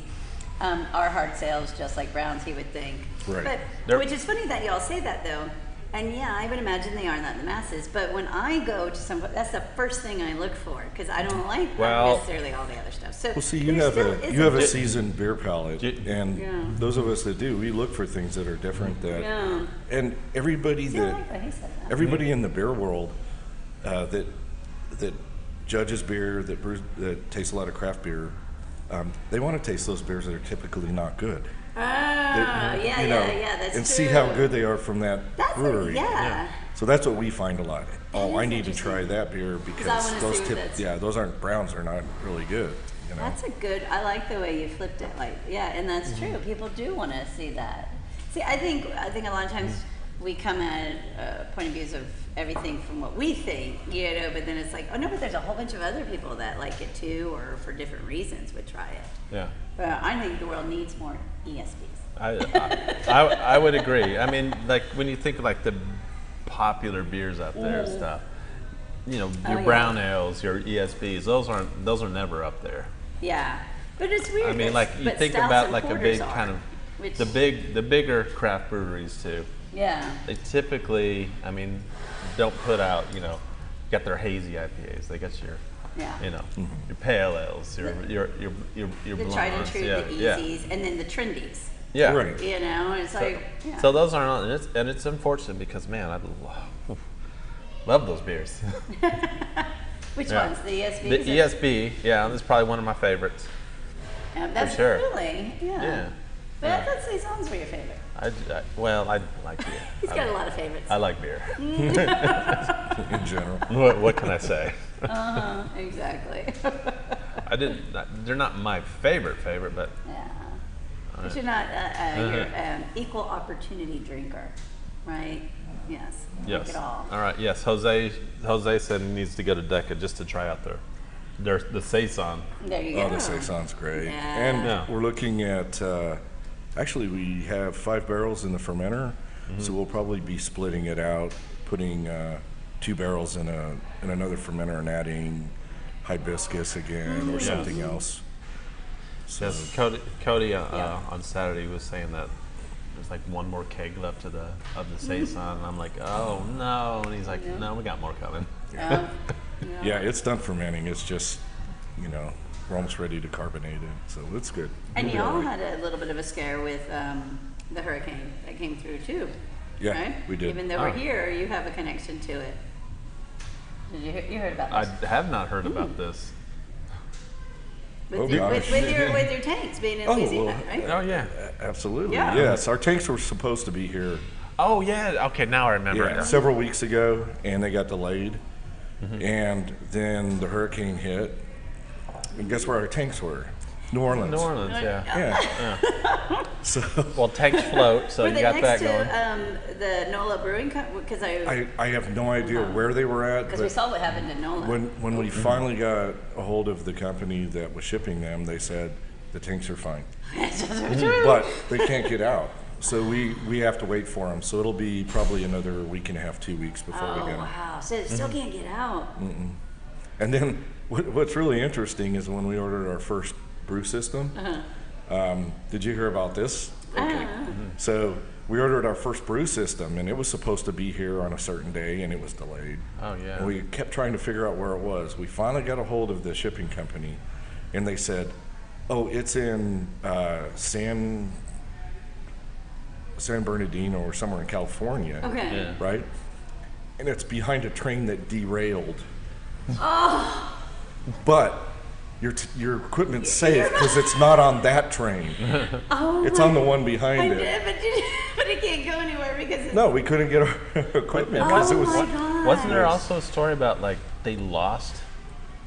are hard sales, just like Browns, he would think. Right. But, which is funny that y'all say that, though. And yeah, I would imagine they are not in the masses. But when I go to some, that's the first thing I look for, because I don't like necessarily all the other stuff. So Well, see, you have a seasoned beer palate, and those of us that do, we look for things that are different. And everybody everybody in the beer world that judges beer, that tastes a lot of craft beer, they want to taste those beers that are typically not good. That's and true. see how good they are from that brewery. Yeah. So that's what we find a lot. I need to try that beer because those aren't Browns are not really good. That's a good. I like the way you flipped it. And that's true. People do want to see that. See, I think a lot of times we come at point of views of everything from what we think, but then it's like, oh no, but there's a whole bunch of other people that like it too, or for different reasons would try it. Yeah. But I think the world needs more ESPs. I would agree. I mean, like when you think of like the popular beers out there and stuff, your brown ales, your ESPs, those are never up there. Yeah, but it's weird. I mean, like you think about like a big kind of the bigger craft breweries too. Yeah. They typically, don't put out, got their hazy IPAs. They got your, your pale ales, your the blondes. tried and true, the easies, and then the trendies. Yeah. Right. And it's like. So those aren't, and it's unfortunate because man, I love those beers. Which ones? The ESB? The ESB, that's probably one of my favorites. That's for sure. Really, yeah. But I thought Saisons were your favorite. I like beer. He's got a lot of favorites. I like beer. In general. What can I say? Exactly. They're not my favorite, but. Yeah. But you're not you're an equal opportunity drinker, right? Yes. Yes. Like it all. All right. Yes. Jose said he needs to go to Decca just to try out the Saison. There you go. Oh, the Saison's great. Yeah. And we're looking at. Actually, we have 5 barrels in the fermenter, so we'll probably be splitting it out, putting 2 barrels in another fermenter and adding hibiscus again or something else. So Yes, Cody on Saturday was saying that there's like one more keg left of the Saison, and I'm like, oh no, and he's like, no, we got more coming. yeah, it's done fermenting. It's just, we're almost ready to carbonate it, so it's good. And y'all had a little bit of a scare with the hurricane that came through too. Yeah, right? we did. Even though we're here, you have a connection to it. Did you heard about this? I have not heard about this. With your tanks being in Louisiana, right? Oh yeah, absolutely. Yeah. Yes, our tanks were supposed to be here. Oh yeah. Okay, now I remember. Several weeks ago, and they got delayed, and then the hurricane hit. And guess where our tanks were? New Orleans. New Orleans, Yeah. So. Well, tanks float, so were you they got next that going. To the NOLA Brewing Company? Because I have no idea where they were at. Because we saw what happened to NOLA. When we finally got a hold of the company that was shipping them, they said the tanks are fine, but they can't get out. So we have to wait for them. So it'll be probably another week and a half, 2 weeks before we get them. Oh wow! So it still can't get out. And then what's really interesting is when we ordered our first brew system. Did you hear about this? Okay. So we ordered our first brew system, and it was supposed to be here on a certain day, and it was delayed. Oh yeah. And we kept trying to figure out where it was. We finally got a hold of the shipping company, and they said, "Oh, it's in San Bernardino or somewhere in California." Okay. Yeah. Right? And it's behind a train that derailed. Oh. But your equipment's safe because it's not on that train. Oh. It's on the one behind it. But it can't go anywhere because it's... No, we couldn't get our equipment because it was. my God. Wasn't there also a story about like they lost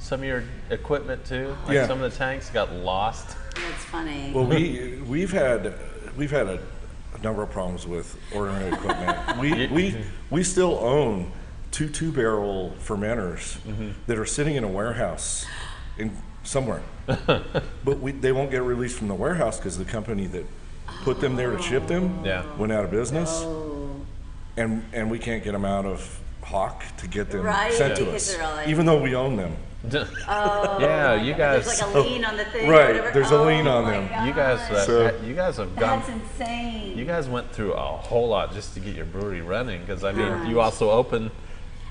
some of your equipment too? Like Yeah. some of the tanks got lost. That's funny. Well, we've had a number of problems with ordering equipment. We still own two barrel fermenters that are sitting in a warehouse somewhere, but they won't get released from the warehouse because the company that put them there to ship them went out of business, and we can't get them out of Hawk to get them sent to us, even though we own them. Yeah, you guys. There's like a lien on the thing. Right, or whatever. there's a lien on my them. gosh. You guys have gone. That's insane. You guys went through a whole lot just to get your brewery running, because I mean, you also opened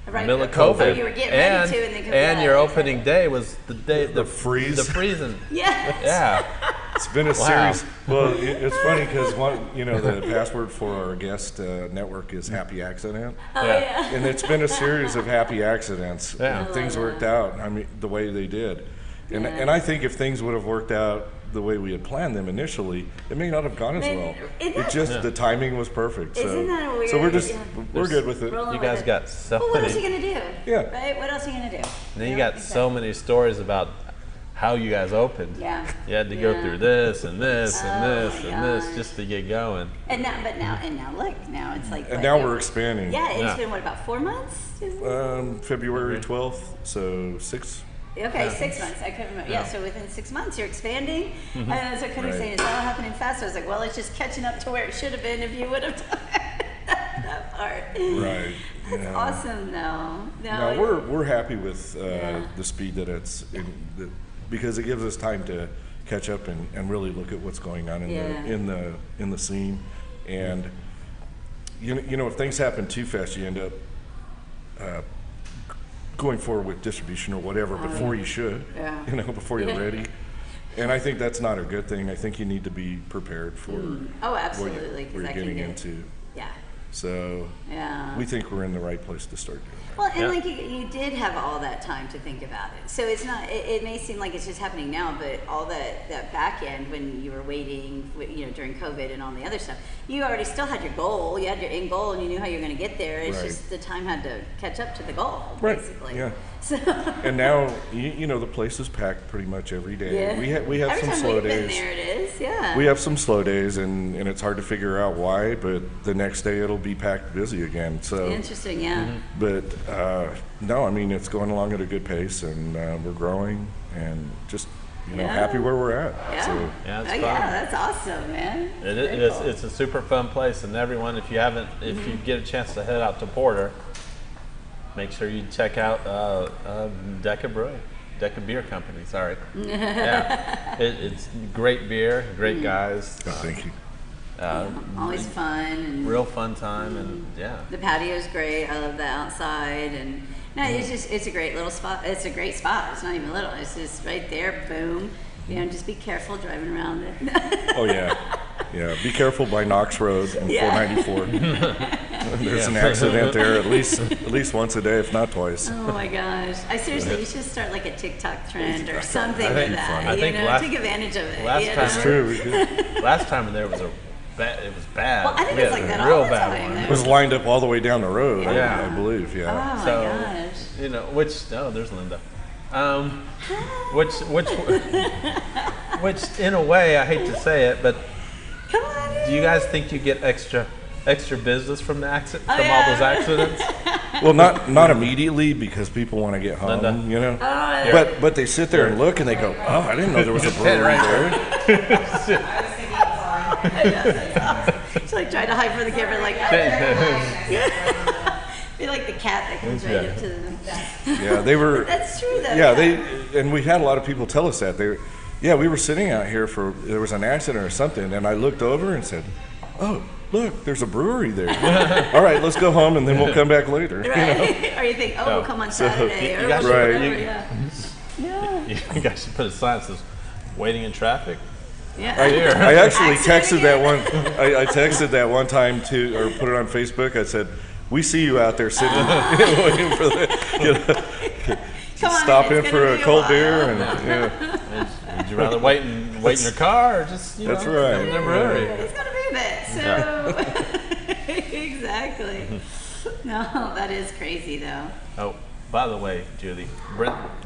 middle of COVID, you were getting ready to, and then and your opening day was the day the freeze, the freezing. Yes. Yeah. It's been a series. Well, it's funny because the password for our guest network is happy accident. And it's been a series of happy accidents. Yeah. And things worked out. I mean, the way they did, and I think if things would have worked out the way we had planned them initially, it may not have gone as well. The timing was perfect. Isn't that weird? So we're good with it. You guys got so Well, what many. else are you gonna do? Yeah. Right. What else are you gonna do? And then you got so many stories about how you guys opened. Yeah. You had to go through this and this and this my and this gosh. just to get going. And now look, now it's like. And now we're expanding. Yeah, it's Yeah. been what, about 4 months? February 12th, so 6. Okay, 6 months. I couldn't remember. Yeah, so within 6 months you're expanding. And as I couldn't Right. say, it's all happening fast. I was like, well, it's just catching up to where it should have been if you would have done that part. Right. That's Yeah. awesome, though. No, we're happy with the speed that it's because it gives us time to catch up and really look at what's going on in the scene. And you know, if things happen too fast, you end up going forward with distribution or whatever before you should. Yeah. Before you're ready. And I think that's not a good thing. I think you need to be prepared for Oh, absolutely. what you're getting into. Yeah. So Yeah. we think we're in the right place to start doing that. Well, and like you did have all that time to think about it. So it's not, it may seem like it's just happening now, but all that back end when you were waiting, during COVID and all the other stuff, you already still had your goal. You had your end goal and you knew how you were going to get there. It's just the time had to catch up to the goal, basically. Yeah. So And now, the place is packed pretty much every day. We have every some time slow we've days. been there, it is. Yeah. We have some slow days, and it's hard to figure out why, but the next day it'll be packed busy again. So, Interesting, yeah. but no, I mean, it's going along at a good pace, and we're growing, and just happy where we're at. Yeah. So, Yeah, it's fun. That's awesome, man. It's a super fun place, and everyone, if you get a chance to head out to Porter, make sure you check out Decca Beer Company. Sorry. Yeah, it's great beer, great guys. oh, thank you. Always fun. And Real fun time, and the patio's great. I love the outside, and it's a great little spot. It's a great spot. It's not even little. It's just right there. Boom. Just be careful driving around it. Oh yeah, yeah. Be careful by Knox Road and 494. There's an accident there at least once a day, if not twice. Oh my gosh! You should start like a TikTok trend or something I like think- that. I think last- take advantage of it. last time- That's true. We did. last time there was it was bad. Well, I think We it's had like a that real all the bad time one. there. It was lined up all the way down the road. Yeah. I believe. Yeah. Oh So, my gosh! There's Linda. Which in a way, I hate to say it, but Come on. do you guys think you get extra business from all those accidents? Well, not immediately because people want to get home, Linda. But they sit there and look and they go, oh, I didn't know there was a brewery there. It's like trying to hide from the camera, like be like the cat that comes right up to them. Yeah, they were. That's true, though. Yeah, and we had a lot of people tell us that we were sitting out here there was an accident or something, and I looked over and said, oh, look, there's a brewery there. All right, let's go home and then we'll come back later. Right? Or you think, we'll come on Saturday. you Or guys whatever, should- yeah. You guys should put a sign that says "Waiting in traffic." Yeah. I actually texted that Accident one. I texted that one time too, or put it on Facebook. I said, "We see you out there sitting, waiting for the, Come on, stop it's in gonna for a be cold while. beer." And Would you rather wait in your car or just That's come right. in the brewery? It's gonna be a bit. So exactly. No, that is crazy though. Oh, By the way, Judy,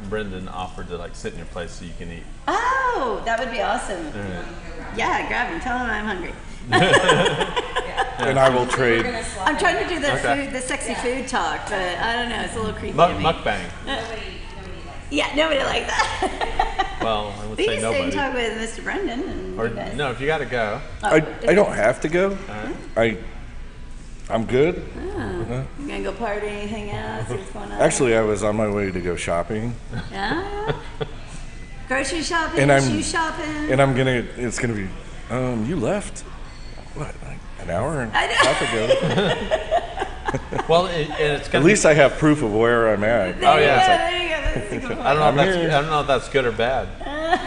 Brendan offered to like sit in your place so you can eat. Oh, that would be awesome. Yeah, grab him. Tell him I'm hungry. And I will trade. I'm trying to do the sexy food talk, but I don't know. It's a little creepy. to me. Mukbang. Yeah, nobody like that. Well, I would We say can stay and nobody. talk with Mr. Brendan. And Or you guys. no, if you got to go. I don't have to go. I'm good. You're gonna go party, hang out, see what's going on. Actually, I was on my way to go shopping, Yeah. Grocery shopping, And I'm- shoe shopping. and it's gonna be. You left. What? Like an hour and a I know. half ago. Well, and it's At gonna. least I have proof of where I'm at. Oh, yeah. There you go. That's a good point. I don't know. I'm here. I don't know if that's good or bad.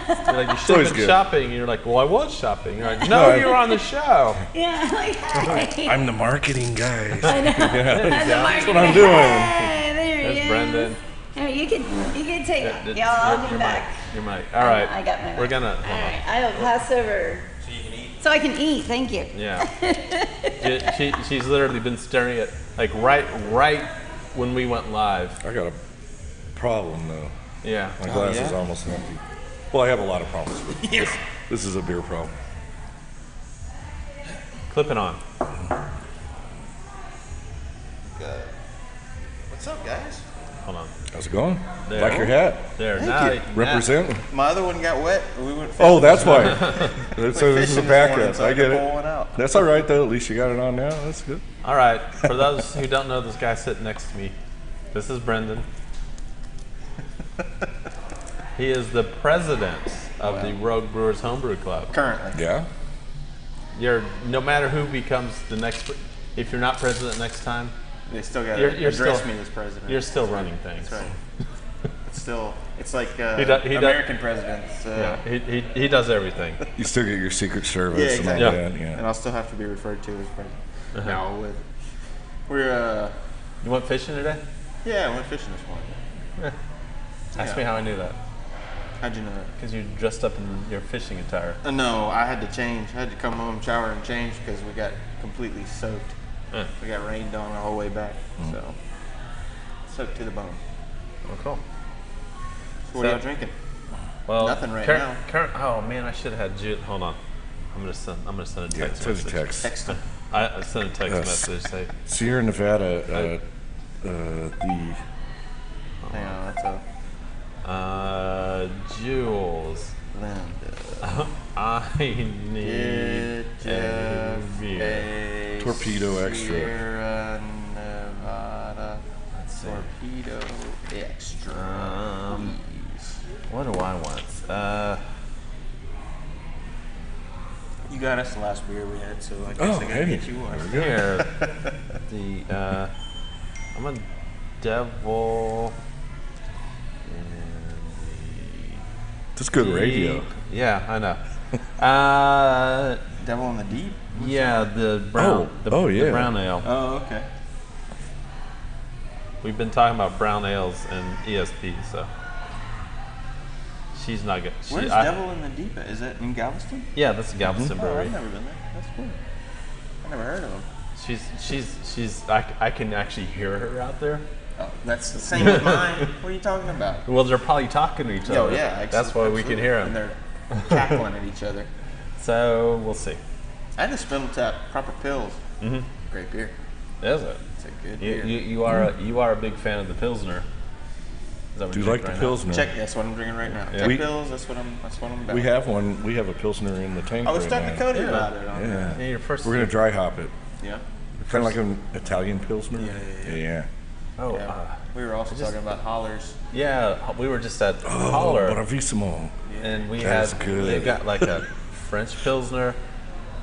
You're like, you should always have been good. shopping. And you're like, well, I was shopping. You're like, no, you were on the show. Yeah, like, hey. I'm the marketing guy. I know. That's what I'm doing. Hey, there he There's is. Brendan. Here, you can take it. Yeah, I'll give it back. Your mic. All right. I got my mic. We're gonna. All Hold on. right, I will pass over. So you can eat. So I can eat. Thank you. Yeah. She's literally been staring at like right when we went live. I got a problem though. Yeah. My glass yeah? is almost empty. Well, I have a lot of problems. But this is a beer problem. Clip it on. What's up, guys? Hold on. How's it going? There. Like your hat. There. Thank Now. you. Represent. My other one got wet. We went fishing. Oh, that's why. So this is a Fishing this morning, backup. so I had get to pull it. one out. That's all right though. At least you got it on now. That's good. All right. For those who don't know this guy sitting next to me, this is Brendan. He is the president of the Rogue Brewers Homebrew Club. Currently. Yeah. No matter who becomes the next, if you're not president next time, They still got You're to address still- me as president. you're still running things. That's right. It's still, it's like He does- American presidents. Yeah, he does everything. You still get your Secret Service Yeah, and exactly. all Yeah. that. And Yeah. I'll still have to be referred to as president. Uh-huh. No, we're You went fishing today? I went fishing this morning. Ask Yeah. me how I knew that. How'd you know that? Because you dressed up in your fishing attire. No, I had to change. I had to come home, shower, and change because we got completely soaked. We got rained on the whole way back, so soaked to the bone. Oh, cool. So what are y'all drinking? Well, Nothing right now. Oh man, I should have had Jude. Hold on. I'm gonna send a Yeah. text Send a message. text. Text them. I sent a text Yes. message. Say, Sierra Nevada. The Hang on, that's a Jules, Linda. I need a beer. a Torpedo Extra. Sierra Nevada Torpedo Extra. Please. What do I want? You got us the last beer we had, so I guess Oh, I gotta hey. get you one. Here, I'm a devil. That's good radio. Yeah, I know. Devil in the Deep? Yeah, the brown. Oh, the yeah. brown ale. Oh, okay. We've been talking about brown ales and ESP, so she's not good. Where's Devil in the Deep at? Is that in Galveston? Yeah, that's Galveston Oh, Brewery. I've never been there. That's cool. I never heard of them. She's. I can actually hear her out there. Oh, that's the same with mine. What are you talking about? Well, they're probably talking to each other. Oh, yeah. That's why we can hear And them. they're cackling at each other. So we'll see. I had to Spindle Tap Proper Pills. Mm-hmm. Great beer. Is it? It's a good You, beer. you are a big fan of the Pilsner. Is that what Do you you're like the drinking right now? Pilsner? Check. That's what I'm drinking right now. Yeah. Check We- Pills. That's what I'm about. We have one. We have a Pilsner in the tank I was right talking now. to Cody Yeah. about it. On Yeah. Yeah, your first. We're gonna dry hop it. Yeah. Kind of like an Italian Pilsner. Yeah. Yeah. Oh, Yeah. We were also talking about hollers. yeah. We were just at Oh, Holler, bravissimo. and we That is had. good. They've got like a French Pilsner,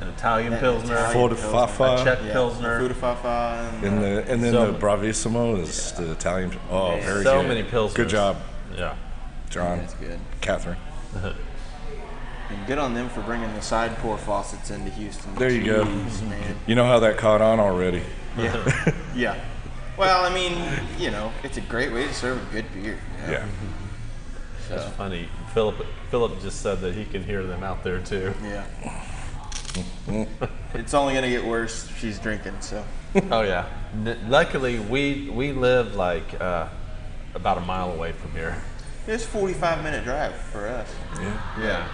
an Italian Yeah, Pilsner, Italian Ford Pilsner. Fafa. a Czech Yeah. Pilsner. Fuda Fafa. And then So- the bravissimo is the Italian. Oh, Yeah. very So good. many Pilsners. Good job, Yeah. John. That's good. Catherine. And good on them for bringing the side pour faucets into Houston. There you go. Jeez, man. You know how that caught on already. Yeah. Yeah. Well, I mean, you know, it's a great way to serve a good beer. you know? Yeah. That's So, funny. Philip just said that he can hear them out there too. yeah. It's only gonna get worse if she's drinking. So. Oh yeah. Luckily, we live like about a mile away from here. It's a 45-minute drive for us. Yeah.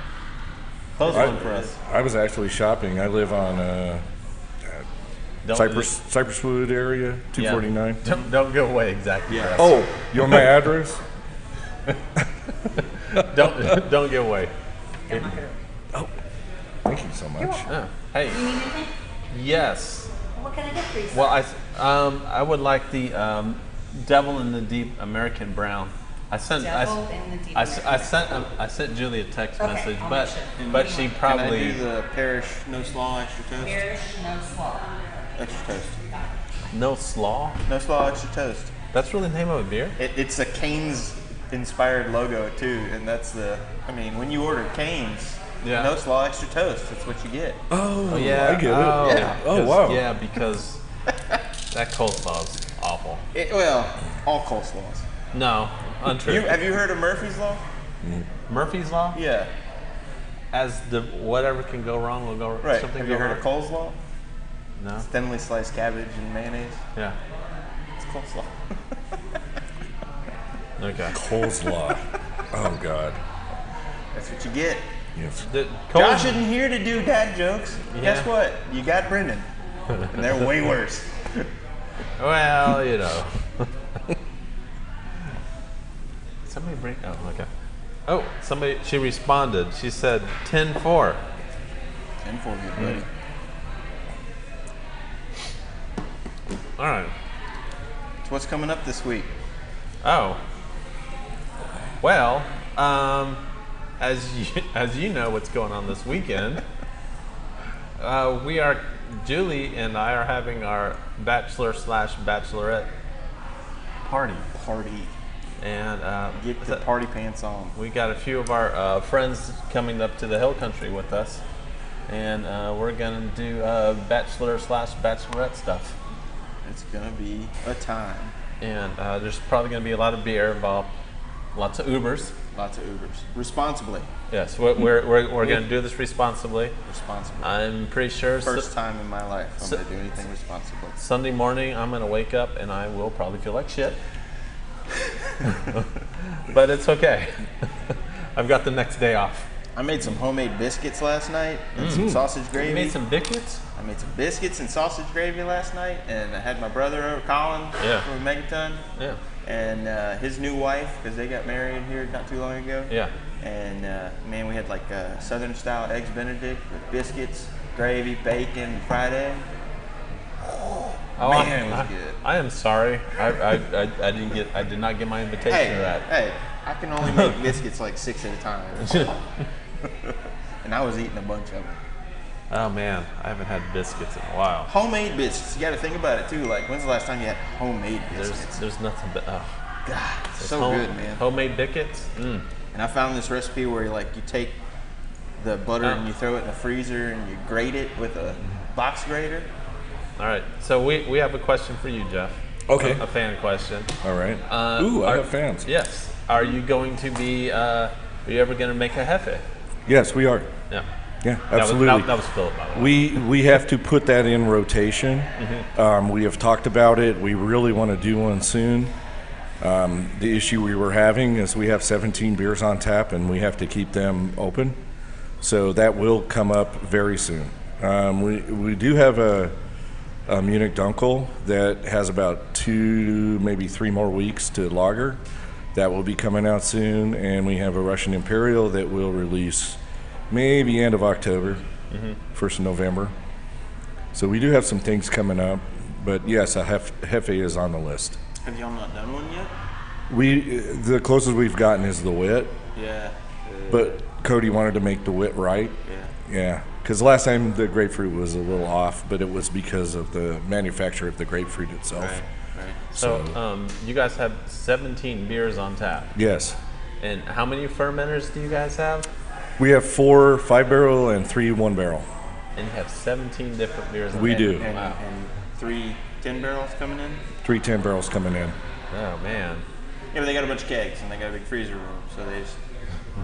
Close one for us. I was actually shopping. I live on Cypress Wood area, 249. Yeah. Don't go away exactly. Yeah. Oh, you want my address? Don't give away. Oh, thank you so much. Oh, hey. You need anything? Yes. What can I get for you? Well, I would like the Devil in the Deep American Brown. I sent sent Julie a text message, I'll but make sure. she Can I probably do the Parish no slaw extra toast? Parish, no slaw. Extra toast. no slaw. No slaw extra toast. That's really the name of a beer. It's a Cane's inspired logo too, and that's the. I mean, when you order Cane's, Yeah. no slaw extra toast. That's what you get. Oh, Yeah, I get it. Yeah. Oh, wow. Yeah, because that coleslaw's awful. Well, all coleslaws. No, untrue. Have you heard of Murphy's Law? Murphy's Law? Yeah. As the whatever can go wrong will go Right. something Have go you heard wrong? of coleslaw? No. Thinly sliced cabbage and mayonnaise. Yeah. It's coleslaw. Okay. Coleslaw. Oh, God. That's what you get. Yes. Josh isn't here to do dad jokes. Guess Yeah. what? You got Brendan. And they're way worse. Well, you know. Somebody bring. Oh, okay. Oh, somebody. She responded. She said 10-4. 10-4, good buddy. All right. So what's coming up this week? Oh. Well, as you know, what's going on this weekend? Julie and I are having our bachelor/bachelorette party. And Get the party pants on. we got a few of our friends coming up to the hill country with us, and we're gonna do bachelor/bachelorette stuff. It's gonna be a time. And there's probably gonna be a lot of beer involved, lots of Ubers. Lots of Ubers. Responsibly. Yes, we're gonna do this responsibly. Responsibly. I'm pretty sure First time in my life I'm gonna do anything responsibly. Sunday morning I'm gonna wake up and I will probably feel like shit. But it's okay. I've got the next day off. I made some homemade biscuits last night and some sausage gravy. You made some biscuits? I made some biscuits and sausage gravy last night, and I had my brother over, Colin, Yeah. from Megaton, Yeah. and his new wife, because they got married here not too long ago. Yeah. And man, we had like Southern style eggs Benedict with biscuits, gravy, bacon, and fried egg. Oh, Man, it was good. I am sorry. I did not get my invitation to that. Hey, I can only make biscuits like 6 at a time. And I was eating a bunch of them. Oh man, I haven't had biscuits in a while. Homemade biscuits. You got to think about it too. Like, when's the last time you had homemade biscuits? There's nothing but God, it's so good, man. Homemade biscuits. And I found this recipe where you take the butter and you throw it in the freezer and you grate it with a box grater. All right, so we have a question for you, Jeff. Okay. A fan question. All right. Ooh, I have fans. Yes. Are you going to be? Are you ever going to make a hefe? Yes, we are. Yeah. Yeah, absolutely. That was Philip, by the way. We have to put that in rotation. We have talked about it. We really want to do one soon. The issue we were having is we have 17 beers on tap and we have to keep them open. So that will come up very soon. We do have a Munich Dunkel that has about 2, maybe 3 more weeks to lager. That will be coming out soon. And we have a Russian Imperial that will release maybe end of October, 1st of November. So we do have some things coming up. But yes, a Hefe is on the list. Have y'all not done one yet? The closest we've gotten is the wit, Yeah. but Cody wanted to make the wit right. Yeah, because last time the grapefruit was a little off, but it was because of the manufacture of the grapefruit itself. Right. So you guys have 17 beers on tap. Yes, And how many fermenters do you guys have? we have 4 5-barrel and 3 1-barrel. And you have 17 different beers on We tap. do. And 3 10 barrels coming in? 3 10-barrels coming in. Oh man. Yeah, but they got a bunch of kegs and they got a big freezer room, so they just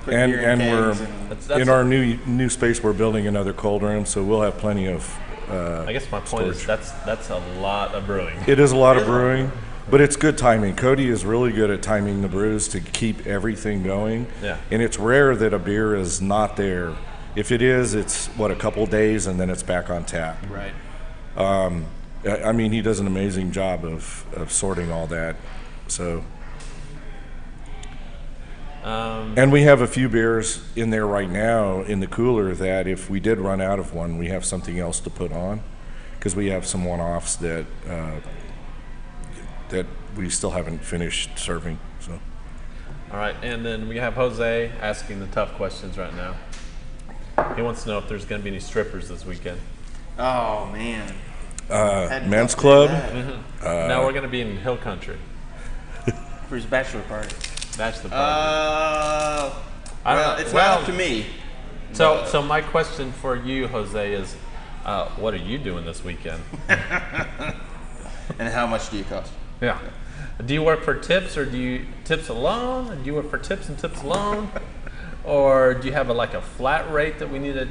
put And beer in we're kegs and That's in our new space. We're building another cold room, so we'll have plenty of. I guess my point is storage. that's a lot of brewing. It is a lot of brewing, But it's good timing. Cody is really good at timing the brews to keep everything going. Yeah. And it's rare that a beer is not there. If it is, it's, a couple days and then it's back on tap. Right. I mean, he does an amazing job of sorting all that. So, and we have a few beers in there right now in the cooler that if we did run out of one, we have something else to put on, because we have some one-offs that we still haven't finished serving. So, all right, and then we have Jose asking the tough questions right now. He wants to know if there's going to be any strippers this weekend. Oh man. Men's club. No, we're going to be in Hill Country. For his bachelor party. Bachelor party. Well, it's not up to me. So my question for you, Jose, is what are you doing this weekend? And how much do you cost? Yeah. Do you work for tips, or do you tips alone? Or do you work for tips and tips alone? Or do you have a flat rate that we need to,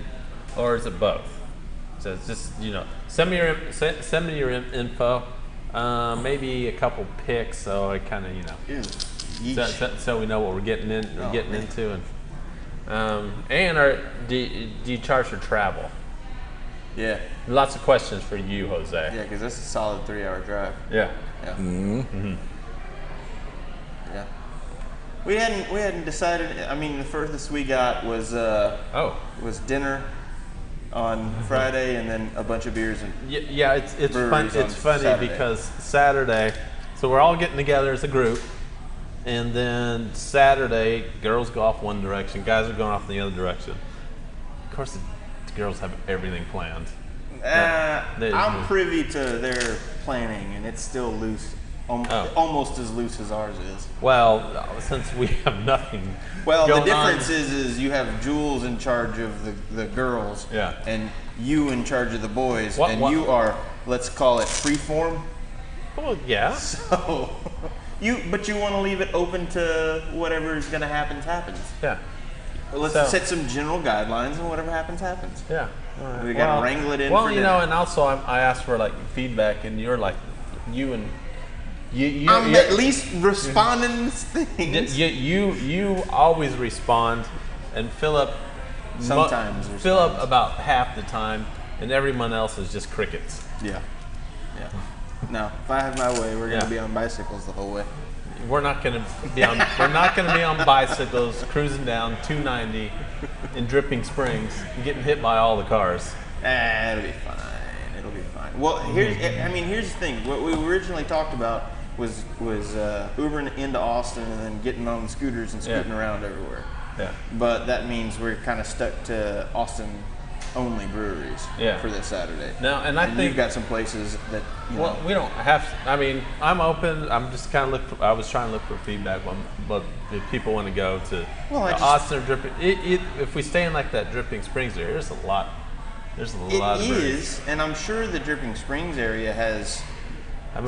or is it both? So it's just, send me your info, maybe a couple picks, so I kind of, so we know what we're getting into, and do you charge for travel? Yeah. Lots of questions for you, Jose. Yeah, because that's a solid 3-hour drive. Yeah. Yeah. Mm-hmm. Yeah. We hadn't decided. I mean, the furthest we got was dinner on Friday, and then a bunch of beers and it's fun. It's funny Saturday. because Saturday, so we're all getting together as a group, and then Saturday, girls go off one direction, guys are going off in the other direction. Of course, the girls have everything planned. I'm privy to their planning, and it's still loose. Almost as loose as ours is. Well, since we have nothing. Well, the difference is you have Jules in charge of the girls, and you in charge of the boys, you are, let's call it freeform. Well, yeah. So but you want to leave it open to whatever is going to happen happens. Yeah. Let's set some general guidelines, and whatever happens happens. Yeah. Right. We got to wrangle it in. Well, for dinner. and also I asked for feedback, and you're I'm at least responding to things. You always respond, and Philip about half the time, and everyone else is just crickets. Yeah. No, if I have my way, we're gonna be on bicycles the whole way. We're not gonna be on bicycles cruising down 290 in Dripping Springs, and getting hit by all the cars. It'll be fine. It'll be fine. Well, here's the thing. What we originally talked about was Ubering into Austin and then getting on scooters and scooting around everywhere. Yeah. But that means we're kind of stuck to Austin-only breweries for this Saturday. Now, and I think you've got some places that. We don't have. I mean, I'm open. I'm just kind of I was trying to look for feedback, but if people want to go to Austin or Dripping, if we stay in that Dripping Springs area, there's a lot. There's a lot of breweries. And I'm sure the Dripping Springs area has.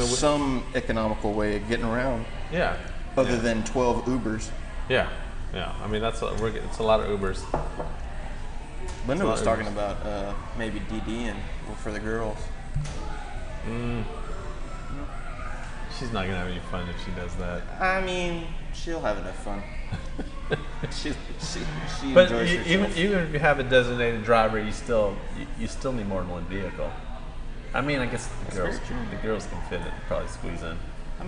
Some economical way of getting around. Yeah. Other than 12 Ubers. Yeah. I mean, it's a lot of Ubers. Linda was talking about maybe DD and for the girls. She's not gonna have any fun if she does that. I mean, she'll have enough fun. she but enjoys herself. even if you have a designated driver, you still need more than one vehicle. I mean, I guess the girls can fit it, probably squeeze in. I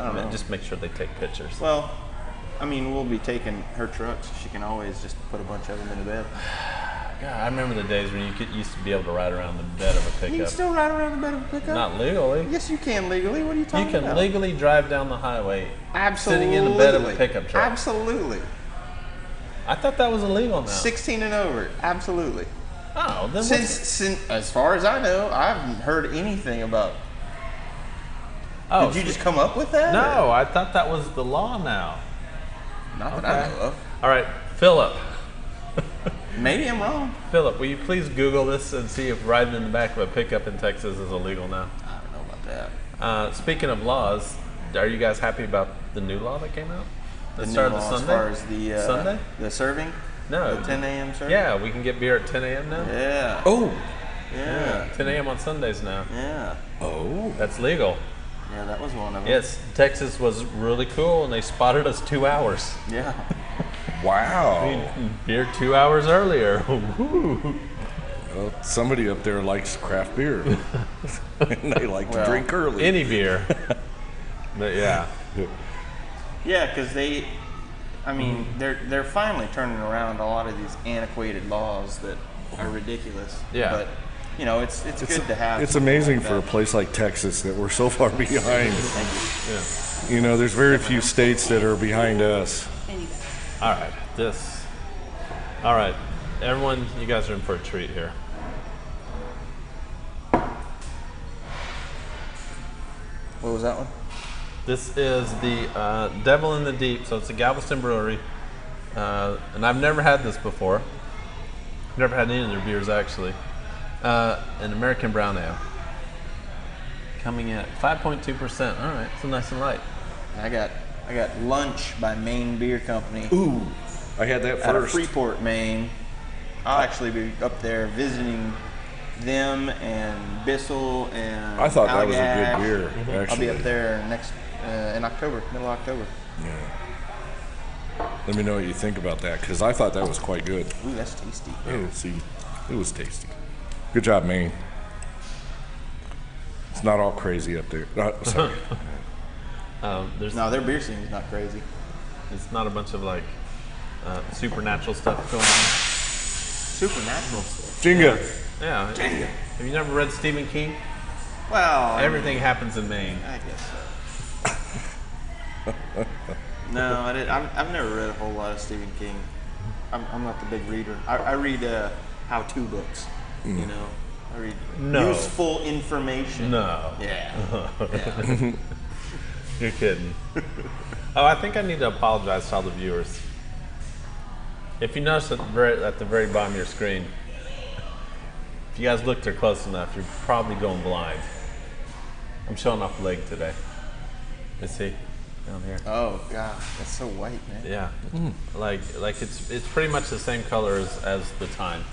don't know. Just make sure they take pictures. Well, I mean, we'll be taking her trucks. She can always just put a bunch of them in the bed. God, I remember the days when you used to be able to ride around the bed of a pickup. You can still ride around the bed of a pickup? Not legally. Yes, you can legally. What are you talking about? You can legally drive down the highway Absolutely. sitting in the bed of a pickup truck. Absolutely. I thought that was illegal now. 16 and over. Absolutely. Oh, then since as far as I know, I haven't heard anything about. Did you just come up with that? No, I thought that was the law now. Not that I know of. All right, Philip. Maybe I'm wrong. Philip, will you please Google this and see if riding in the back of a pickup in Texas is illegal now? I don't know about that. Speaking of laws, are you guys happy about the new law that came out? The new law as far as the Sunday? The serving? No. The 10 a.m. serving? Yeah, we can get beer at 10 a.m. now? Yeah. Oh. Yeah. 10 a.m. on Sundays now. Yeah. Oh. That's legal. Yeah, that was one of them. Yes, Texas was really cool, and they spotted us 2 hours. Yeah. Wow. Beer 2 hours earlier. Well, somebody up there likes craft beer. And they like to drink early. Any beer. But yeah. Yeah, because they're finally turning around a lot of these antiquated laws that are ridiculous. Yeah. But it's good to have. It's amazing for a place like Texas that we're so far behind. Thank Yeah. There's very few states that are behind us. All right. All right. Everyone, you guys are in for a treat here. What was that one? This is the Devil in the Deep. So it's a Galveston brewery. And I've never had this before. Never had any of their beers, actually. An American brown ale. Coming in at 5.2%. All right, so nice and light. I got Lunch by Maine Beer Company. Ooh, I had that Out of first. Freeport, Maine. I'll actually be up there visiting them and Bissell and I thought that was a Allagash. good beer, I'll actually. be up there in October, middle of October. Yeah. Let me know what you think about that, because I thought that was quite good. Ooh, that's tasty. Oh, see, it was tasty. Good job, Maine. It's not all crazy up there. Sorry. No, their beer scene is not crazy. It's not a bunch of like supernatural stuff going on. Supernatural stuff. Jenga. Yeah. Have you never read Stephen King? Well, Everything happens in Maine. I guess so. No, I did. I've never read a whole lot of Stephen King. I'm not the big reader. I read how-to books. I read useful information. No. Yeah. You're kidding. Oh, I think I need to apologize to all the viewers. If you notice at the very bottom of your screen, if you guys look there close enough, you're probably going blind. I'm showing off the leg today. You see? Down here. Oh God, that's so white, man. Yeah. Like it's pretty much the same color as the time.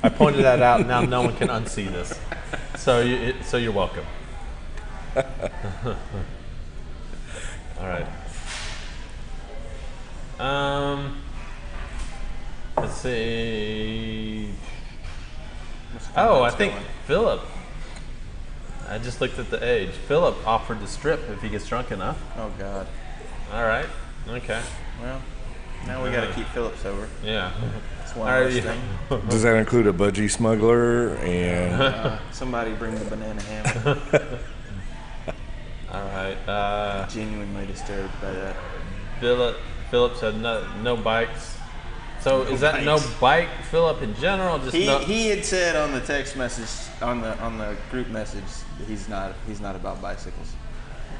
I pointed that out. Now no one can unsee this. So you're welcome. All right. Let's see. Oh, I think Philip. I just looked at the age. Philip offered to strip if he gets drunk enough. Oh God. All right. Okay. Well, now we got to keep Philip sober. Yeah. That's one All right, less yeah. thing. Does that include a budgie smuggler and Somebody bring the banana ham. All right. Genuinely disturbed by that. Philip said no bikes. So is that no bike, Philip, in general? Just He had said on the text message on the group message that he's not about bicycles.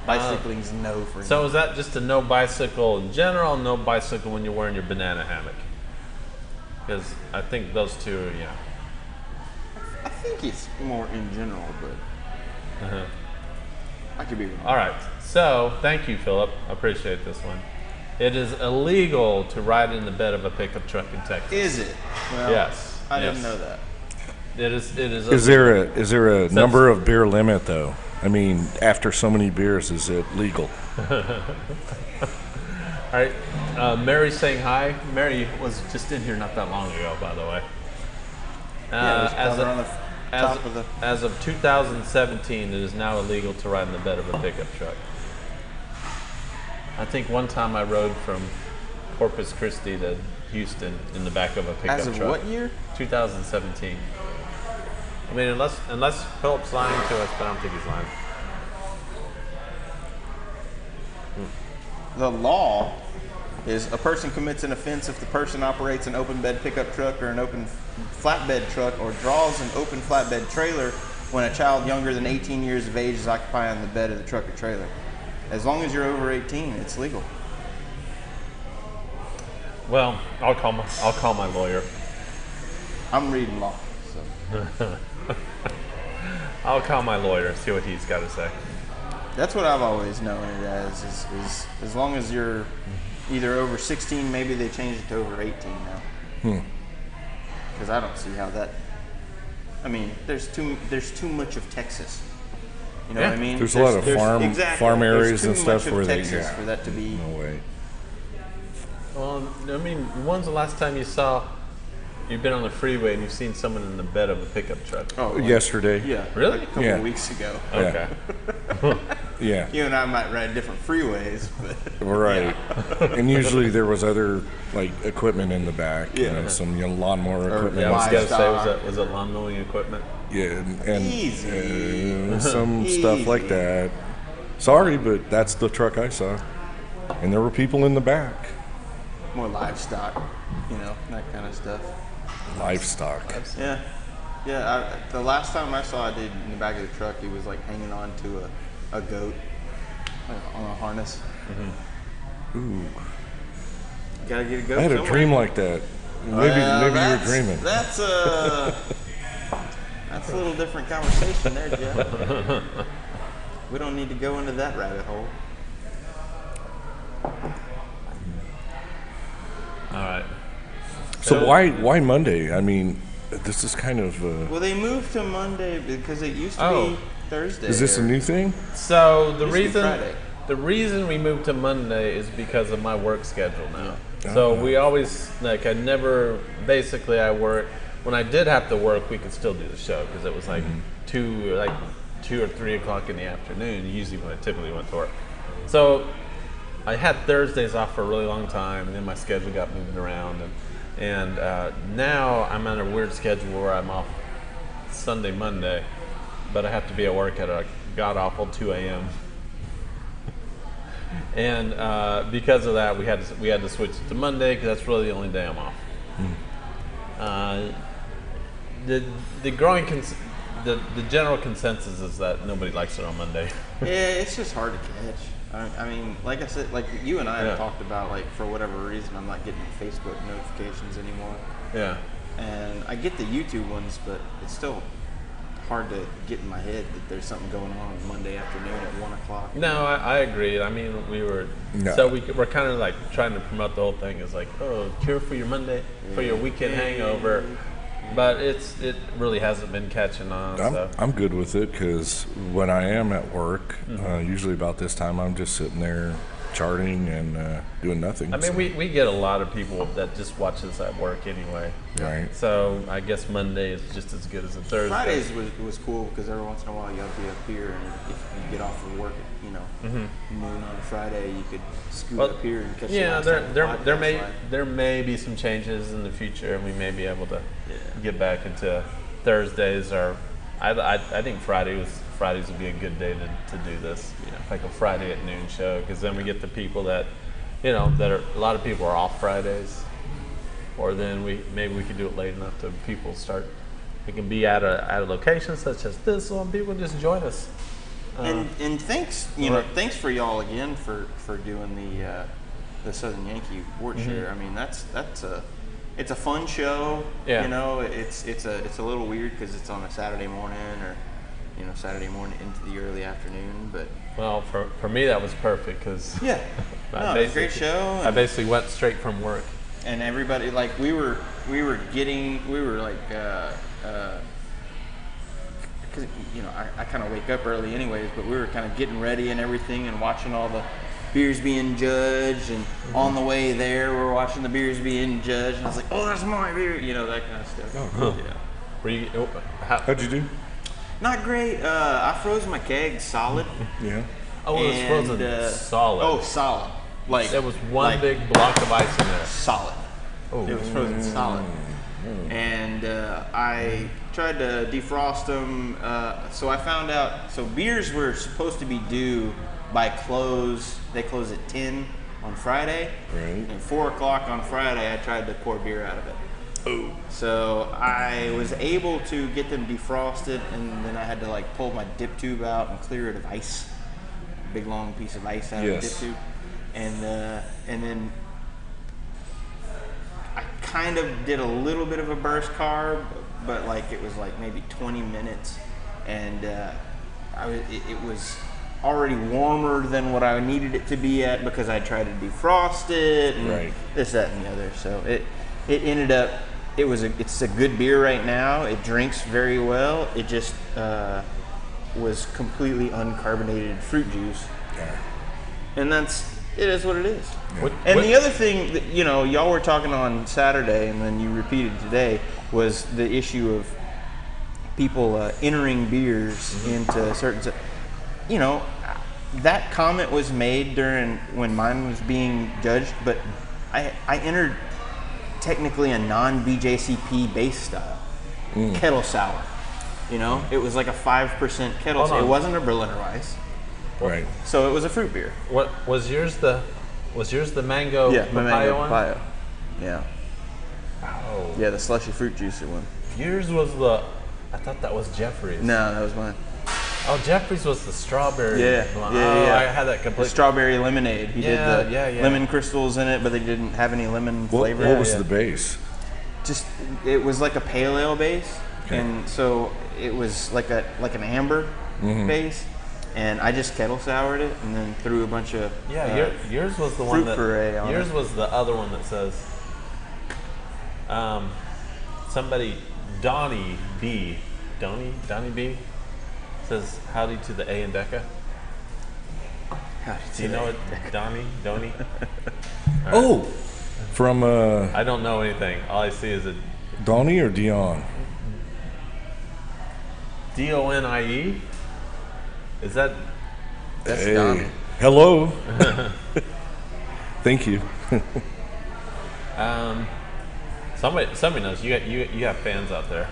Bicycling's no for him. So is that just a no bicycle in general, no bicycle when you're wearing your banana hammock? Because I think those two, yeah. I think it's more in general, but I could be wrong. All right. So thank you, Philip. I appreciate this one. It is illegal to ride in the bed of a pickup truck in Texas. Is it? Well, Yes. I Yes. didn't know that. It is. is there a number of beer limit though? I mean, after so many beers, is it legal? All right. Mary's saying hi. Mary was just in here not that long ago, by the way. Yeah, it was covered on the top of the. As of 2017, it is now illegal to ride in the bed of a pickup truck. I think one time I rode from Corpus Christi to Houston in the back of a pickup As of truck. what year? 2017. I mean, unless Philip's lying to us, but I don't think he's lying. The law is a person commits an offense if the person operates an open bed pickup truck or an open flatbed truck or draws an open flatbed trailer when a child younger than 18 years of age is occupying the bed of the truck or trailer. As long as you're over 18, it's legal. Well, I'll call my lawyer. I'm reading law, so I'll call my lawyer, see what he's got to say. that's what I've always known it as. Is as long as you're either over 16, maybe they changed it to over 18 now. Because I don't see how that. I mean, there's too much of Texas You know what I mean? There's a lot of farm areas and stuff where they Texas for that to be. No way. Well, I mean, when's the last time you've been on the freeway and you've seen someone in the bed of a pickup truck? Oh, yesterday. Yeah. Really? Like a couple of weeks ago. Okay. Yeah. You and I might ride different freeways, but. Right. And usually there was other like equipment in the back. Yeah. You know, some lawnmower equipment. Yeah, I was going to say, Livestock. was it lawn mowing equipment? Yeah, and Easy. some stuff like that. Sorry, but that's the truck I saw, and there were people in the back. More livestock, you know, that kind of stuff. Livestock. Yeah. Yeah, the last time I saw a dude in the back of the truck, he was like hanging on to a goat on a harness. Ooh, Gotta get a goat I had a somewhere. dream like that. Maybe you were dreaming. That's a little different conversation there, Jeff. We don't need to go into that rabbit hole. All right. So why Monday? I mean, this is kind of. Well, they moved to Monday because it used to be Thursday. Is this a new thing? So Used to be Friday. the reason we moved to Monday is because of my work schedule now. So we always basically I work when I did have to work. We could still do the show because it was like 2 or 3 o'clock in the afternoon. Usually when I typically went to work. So I had Thursdays off for a really long time, and then my schedule got moved around, and now I'm on a weird schedule where I'm off Sunday, Monday, but I have to be at work at a god awful 2 a.m. And because of that, we had to switch it to Monday because that's really the only day I'm off. The general consensus is that nobody likes it on Monday. Yeah, it's just hard to catch. I mean, like I said, like you and I have talked about, like for whatever reason, I'm not getting Facebook notifications anymore. Yeah. And I get the YouTube ones, but it's still hard to get in my head that there's something going on Monday afternoon at 1 o'clock. No, I agree. I mean, we're kind of like trying to promote the whole thing as like, cure for your Monday, for your weekend hangover. But it really hasn't been catching on. I'm good with it because when I am at work, usually about this time, I'm just sitting there charting and doing nothing. I mean, we get a lot of people that just watch this at work anyway. Right. So I guess Monday is just as good as a Thursday. Fridays was cool because every once in a while you got to be up here, and if you get off of work at noon on a Friday, you could scoot up here and catch. Yeah, there may be some changes in the future, and we may be able to get back into Thursdays, or I think Fridays would be a good day to do this, like a Friday at noon show, because then we get the people that, a lot of people are off Fridays, or then maybe we could do it late enough to people we can be at a location such as this, and people just join us. And thanks, thanks for y'all again for doing the Southern Yankee Wort Share. I mean, it's a fun show. Yeah. It's a little weird because it's on a Saturday morning or Saturday morning into the early afternoon. But well, for me that was perfect because it's a great show. I basically went straight from work. And everybody, like we were like because I kind of wake up early anyways, but we were kind of getting ready and everything and watching all the beers being judged, and on the way there we're watching the beers being judged, and I was like, oh, that's my beer, that kind of stuff. Oh, cool. Yeah. How'd you do? Not great. I froze my keg solid. Yeah. Oh, it was frozen solid. Oh, solid. Like there was one big block of ice in there. Solid. Oh. It was frozen solid. And I tried to defrost them. So I found out. So beers were supposed to be due by close. They close at 10 on Friday. Right. And 4 o'clock on Friday, I tried to pour beer out of it. Oh. So I was able to get them defrosted, and then I had to pull my dip tube out and clear it of ice. Big long piece of ice out of the dip tube. And then I kind of did a little bit of a burst carb, but it was maybe 20 minutes, and it was already warmer than what I needed it to be at because I tried to defrost it and this, that, and the other. So it ended up it's a good beer right now. It drinks very well. It just was completely uncarbonated fruit juice. Yeah. And it is what it is. Yeah. And the other thing that, you know, y'all were talking on Saturday and then you repeated today was the issue of people entering beers into certain, you know, that comment was made during when mine was being judged, but I entered technically a non-BJCP base style kettle sour. You know, it was like a 5% kettle sour. It wasn't a Berliner Weiss. Right. So it was a fruit beer. What was yours? The mango papaya one? Papaya. Yeah. Oh. Yeah, the slushy fruit juicy one. Yours was I thought that was Jeffrey's. No, that was mine. Oh, Jeffrey's was the strawberry. Yeah. one. Yeah. I had that The completely. strawberry lemonade. He did the yeah. lemon crystals in it, but they didn't have any lemon flavor. What was the base? Just it was like a pale ale base, Okay. and so it was like an amber base, and I just kettle soured it and then threw a bunch of Yours was the one fruit puree on yours it. was the other one that says somebody Donnie B says howdy to the A and Becca. Do you know it, Donnie? Oh, from I don't know anything. All I see is a Donnie or Dion? DONIE. Is that? That's Hey, Donnie. hello. Thank you. Somebody knows. You have fans out there.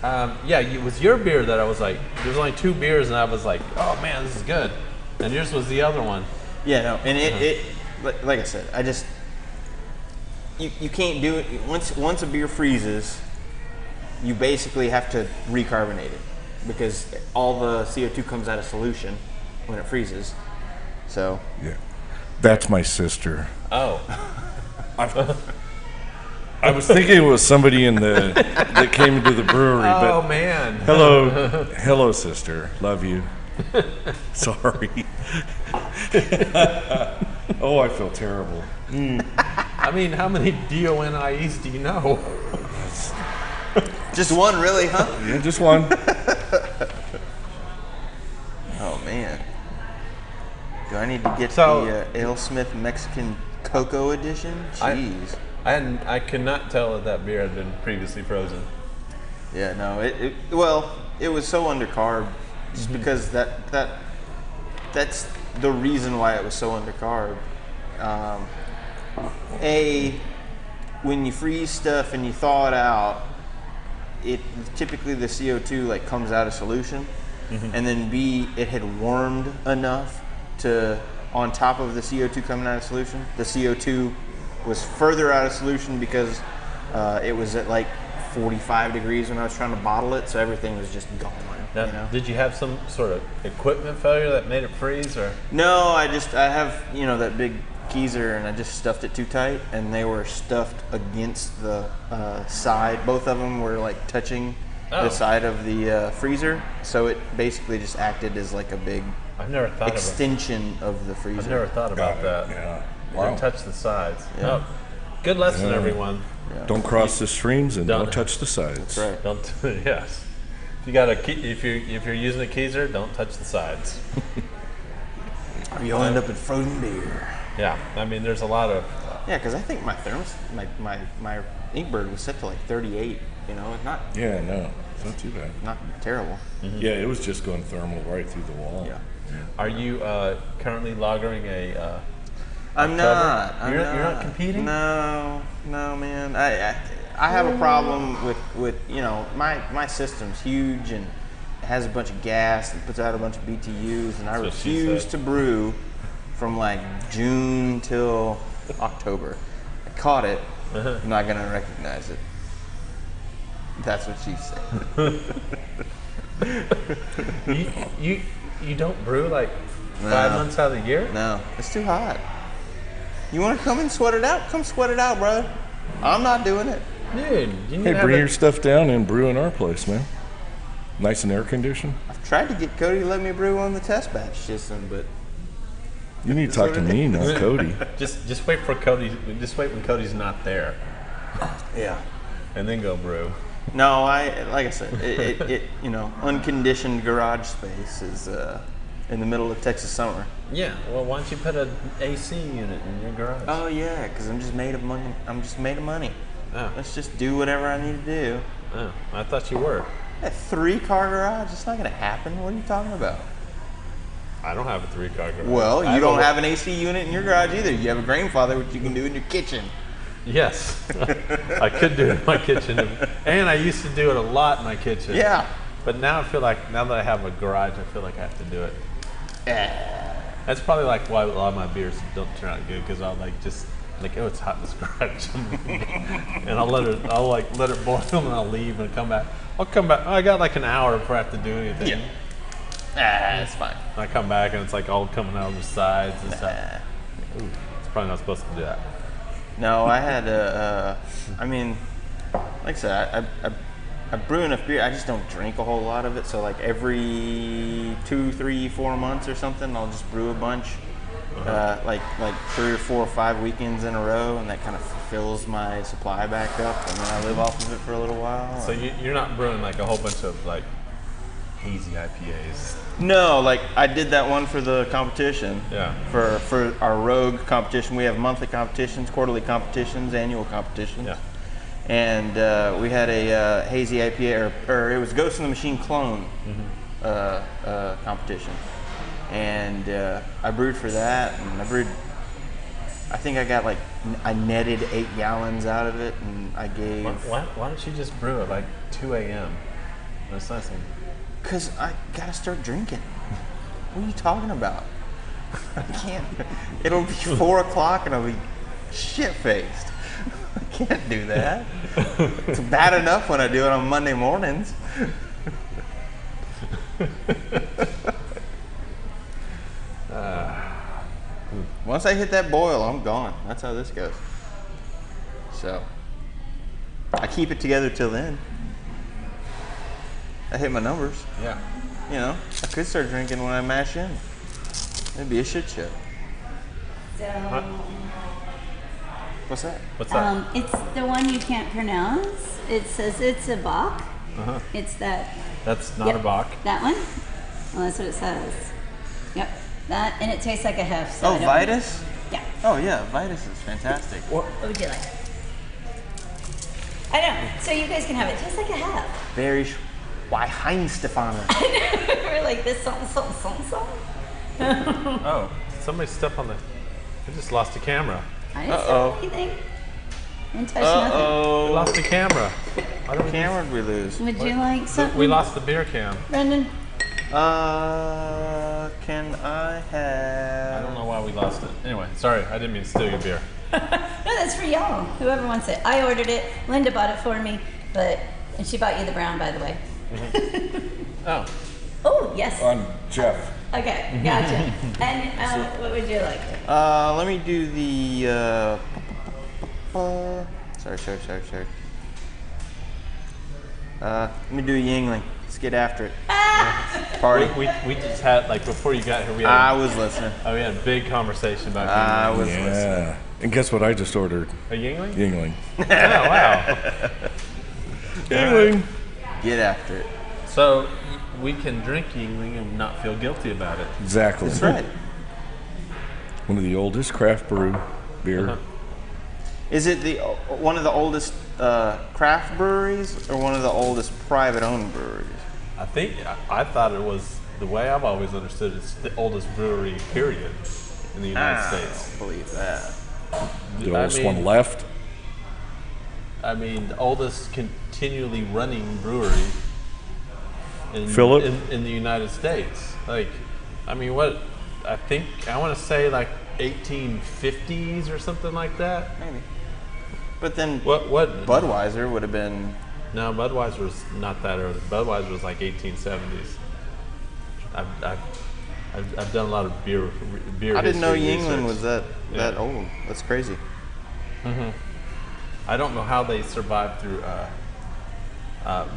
It was your beer that I was like, there's only 2 beers, and I was like, oh man, this is good. And yours was the other one. Yeah, no, and it like I said, I just you can't do it once a beer freezes. You basically have to recarbonate it because all the CO2 comes out of solution when it freezes. So Yeah, that's my sister. Oh. I was thinking it was somebody that came into the brewery, Oh but man. hello, sister. Love you. Sorry. Oh, I feel terrible. I mean, how many DONIEs do you know? just one, really, huh? Yeah, just one. Oh man, do I need to get So- the AleSmith Mexican Cocoa Edition? Jeez. I could not tell that beer had been previously frozen. Yeah, no, it was so undercarb just because that's the reason why it was so undercarb. When you freeze stuff and you thaw it out, it typically the CO2 like comes out of solution, and then B, it had warmed enough to on top of the CO2 coming out of solution. The CO2 was further out of solution because it was at like 45 degrees when I was trying to bottle it, so everything was just gone. Now, You know? did you have some sort of equipment failure that made it freeze, or? No, I have that big Keyser, and I just stuffed it too tight, and they were stuffed against the side. Both of them were like touching the side of the freezer, so it basically just acted as like a big I've never thought extension of the freezer. I've never thought about that. Yeah. You Wow. don't touch the sides. Yeah. Oh, good lesson, Yeah. everyone. Yeah. Don't cross the streams and Don't. don't touch the sides. That's right. Don't. Yes. If you're using a Keyser, don't touch the sides. Or you'll end up in frozen beer. Yeah. I mean, there's a lot of. Yeah, because I think my my Inkbird was set to like 38. Not Yeah, no, it's not too bad. not terrible. Yeah, it was just going thermal right through the wall. Yeah. Are you currently lagering a? I'm not. You're not competing? No, man. I have a problem with my system's huge and has a bunch of gas and puts out a bunch of BTUs, and I That's what she refuse said. to brew from like June till October. I caught it. I'm not gonna recognize it. That's what she said. You don't brew like No. 5 months out of the year? No, it's too hot. You want to come and sweat it out? Come sweat it out, brother. I'm not doing it. Dude, you need Hey, to have bring a- your stuff down and brew in our place, man. Nice and air conditioned. I've tried to get Cody to let me brew on the test batch system, but You need to talk to me, not Cody. Just wait for Cody. Just wait when Cody's not there, yeah. and then go brew. No, like I said, it you know, unconditioned garage space is in the middle of Texas summer. Yeah. Well, why don't you put an AC unit in your garage? Oh yeah, because I'm just made of money. Oh. Let's just do whatever I need to do. Oh, I thought you were. A 3-car garage? It's not going to happen. What are you talking about? I don't have a 3-car garage. Well, you don't have an AC unit in your garage either. You have a grandfather, which you can do in your kitchen. Yes, I could do it in my kitchen, and I used to do it a lot in my kitchen. Yeah. But now I feel like, now that I have a garage, I feel like I have to do it. That's probably like why a lot of my beers don't turn out good, because I'll like just like, oh, it's hot in this garage, and I'll let it boil, and I'll leave and come back. I'll come back. I got like an hour before I have to do anything. Yeah. That's fine. And I come back and it's like all coming out of the sides and stuff. Ooh, it's probably not supposed to do that. No, I had I mean, like I said, I brew enough beer. I just don't drink a whole lot of it. So like every 2, 3, 4 months or something, I'll just brew a bunch. Like 3 or 4 or 5 weekends in a row, and that kind of fills my supply back up, and then I live off of it for a little while. So you're not brewing like a whole bunch of like hazy IPAs? No, like I did that one for the competition. Yeah. For our Rogue competition, we have monthly competitions, quarterly competitions, annual competitions. Yeah. And we had a hazy IPA, or it was Ghost in the Machine clone competition. And I brewed for that, and I think I got I netted 8 gallons out of it, and I gave... Why don't you just brew at like 2 a.m.? That's nice. Because I gotta start drinking. What are you talking about? I can't. It'll be 4 o'clock and I'll be shit-faced. I can't do that. It's bad enough when I do it on Monday mornings. Once I hit that boil, I'm gone. That's how this goes. So, I keep it together till then. I hit my numbers. Yeah. You know, I could start drinking when I mash in. It'd be a shit show. So, What's that? What's that? it's the one you can't pronounce. It says it's a Bach. It's that. That's not Yep, a Bach. That one? Well, that's what it says. Yep. That, and it tastes like a hef. So Oh, I don't- Vitus? Yeah. Oh yeah, Vitus is fantastic. What would you like? I know. So you guys can have it. It tastes like a hef. Very Weihenstephaner. We're like this song. Oh, somebody stepped on the... I just lost the camera. I didn't Uh-oh. say anything. Didn't touch nothing. We lost the camera. Why did we Camera did we lose? Would you like something? We lost the beer cam. Brendan? Can I have... I don't know why we lost it. Anyway, sorry, I didn't mean to steal your beer. No, that's for y'all. Whoever wants it. I ordered it. Linda bought it for me, and she bought you the brown, by the way. Oh. Oh, yes. I'm Jeff. Okay, gotcha. And what would you like? Let me do the... Sorry. Let me do a Yingling. Let's get after it. Party. We just had, like, before you got here, we I had, was listening. we had a big conversation about I Yingling. was listening. Yeah. And guess what I just ordered? A Yingling? Yingling. Oh, wow. Yingling. Get after it. So we can drink Yingling and not feel guilty about it. Exactly. That's right. One of the oldest craft brew beer. Is it one of the oldest craft breweries or one of the oldest private-owned breweries? I thought it was, the way I've always understood, it's the oldest brewery, period, in the United States. I believe that. The oldest one left. I mean, the oldest continually running brewery in the United States. Like, I mean, I want to say like 1850s or something like that. Maybe. But then What? Budweiser would have been... No, Budweiser was not that early. Budweiser was like 1870s. I've done a lot of beer. I didn't know history Yingling research. was that old. That's crazy. I don't know how they survived through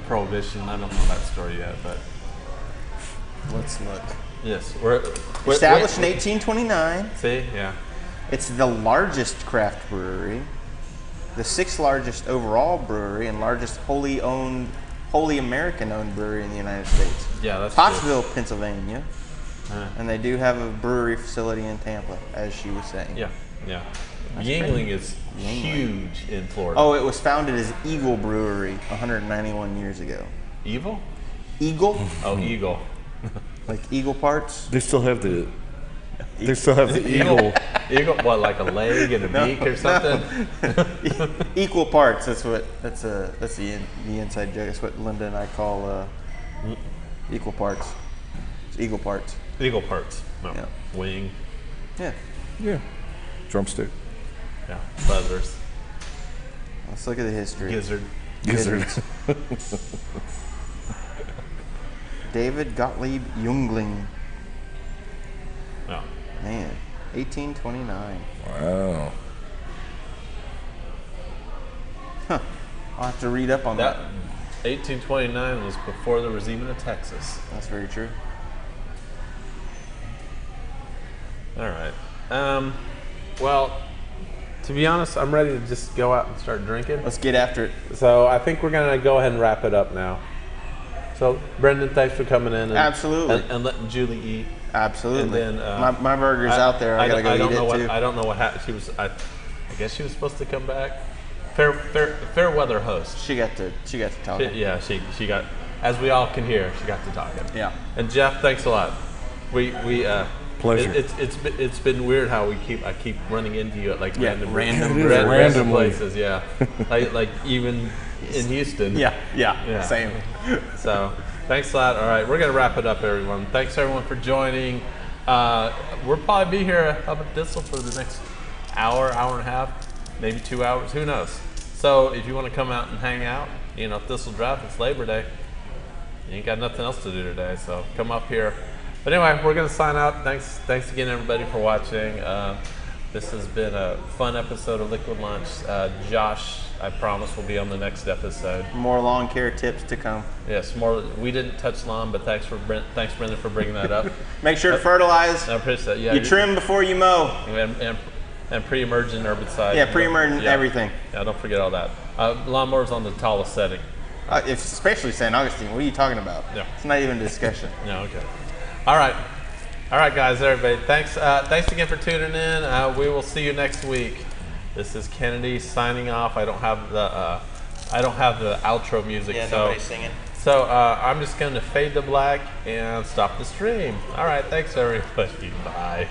Prohibition. I don't know that story yet, but Let's look. yes, Established in 1829. See, yeah. It's the largest craft brewery. the 6th largest overall brewery and largest wholly American-owned brewery in the United States. Yeah, that's Pottsville, Pennsylvania. And they do have a brewery facility in Tampa, as she was saying. Yeah, yeah. Yingling is huge in Florida. Oh, it was founded as Eagle Brewery 191 years ago. Evil? Eagle? Oh, Eagle. Like eagle parts? They still have the. They still have the eagle. Eagle? What, like a leg and a beak or something? Equal parts. That's the inside joke. That's what Linda and I call equal parts. It's eagle parts. Eagle parts. No. Yeah. Wing. Yeah. Yeah. Drumstick. Yeah. Feathers. Let's look at the history. Gizzard. Gizzards. David Gottlieb Jungling. Oh. Man, 1829. Wow. Huh. I'll have to read up on that. 1829 was before there was even a Texas. That's very true. All right. Well, to be honest, I'm ready to just go out and start drinking. Let's get after it. So I think we're going to go ahead and wrap it up now. So, Brendan, thanks for coming in. And, Absolutely. And letting Julie eat. Absolutely. And then, my burger's out there. I gotta go eat it too. I don't know what happened. I guess she was supposed to come back. Fair weather host. She got to talk. She got, as we all can hear, she got to talking. Yeah. And Jeff, thanks a lot. We Pleasure. It's been weird how I keep running into you at like random places. Yeah. like even in Houston. Yeah. Same. So thanks a lot. All right, we're gonna wrap it up, everyone. Thanks everyone for joining. We'll probably be here up at Thistle for the next hour and a half, maybe 2 hours. Who knows? So if you want to come out and hang out, Thistle Draft, it's Labor Day. You ain't got nothing else to do today, so come up here. But anyway, we're gonna sign out. Thanks again, everybody, for watching. This has been a fun episode of Liquid Lunch. Josh, I promise, will be on the next episode. More lawn care tips to come. Yes, more. We didn't touch lawn, but thanks Brendan for bringing that up. Make sure to fertilize. I appreciate that. Yeah, you trim before you mow. And pre-emergent herbicide. Yeah, pre-emergent everything. Yeah, don't forget all that. Lawnmower's on the tallest setting. Especially St. Augustine. What are you talking about? Yeah. It's not even a discussion. No, okay. All right, guys, everybody. Thanks again for tuning in. We will see you next week. This is Kennedy signing off. I don't have the outro music. Yeah, so nobody's singing. So I'm just going to fade to black and stop the stream. All right, thanks everybody. Bye.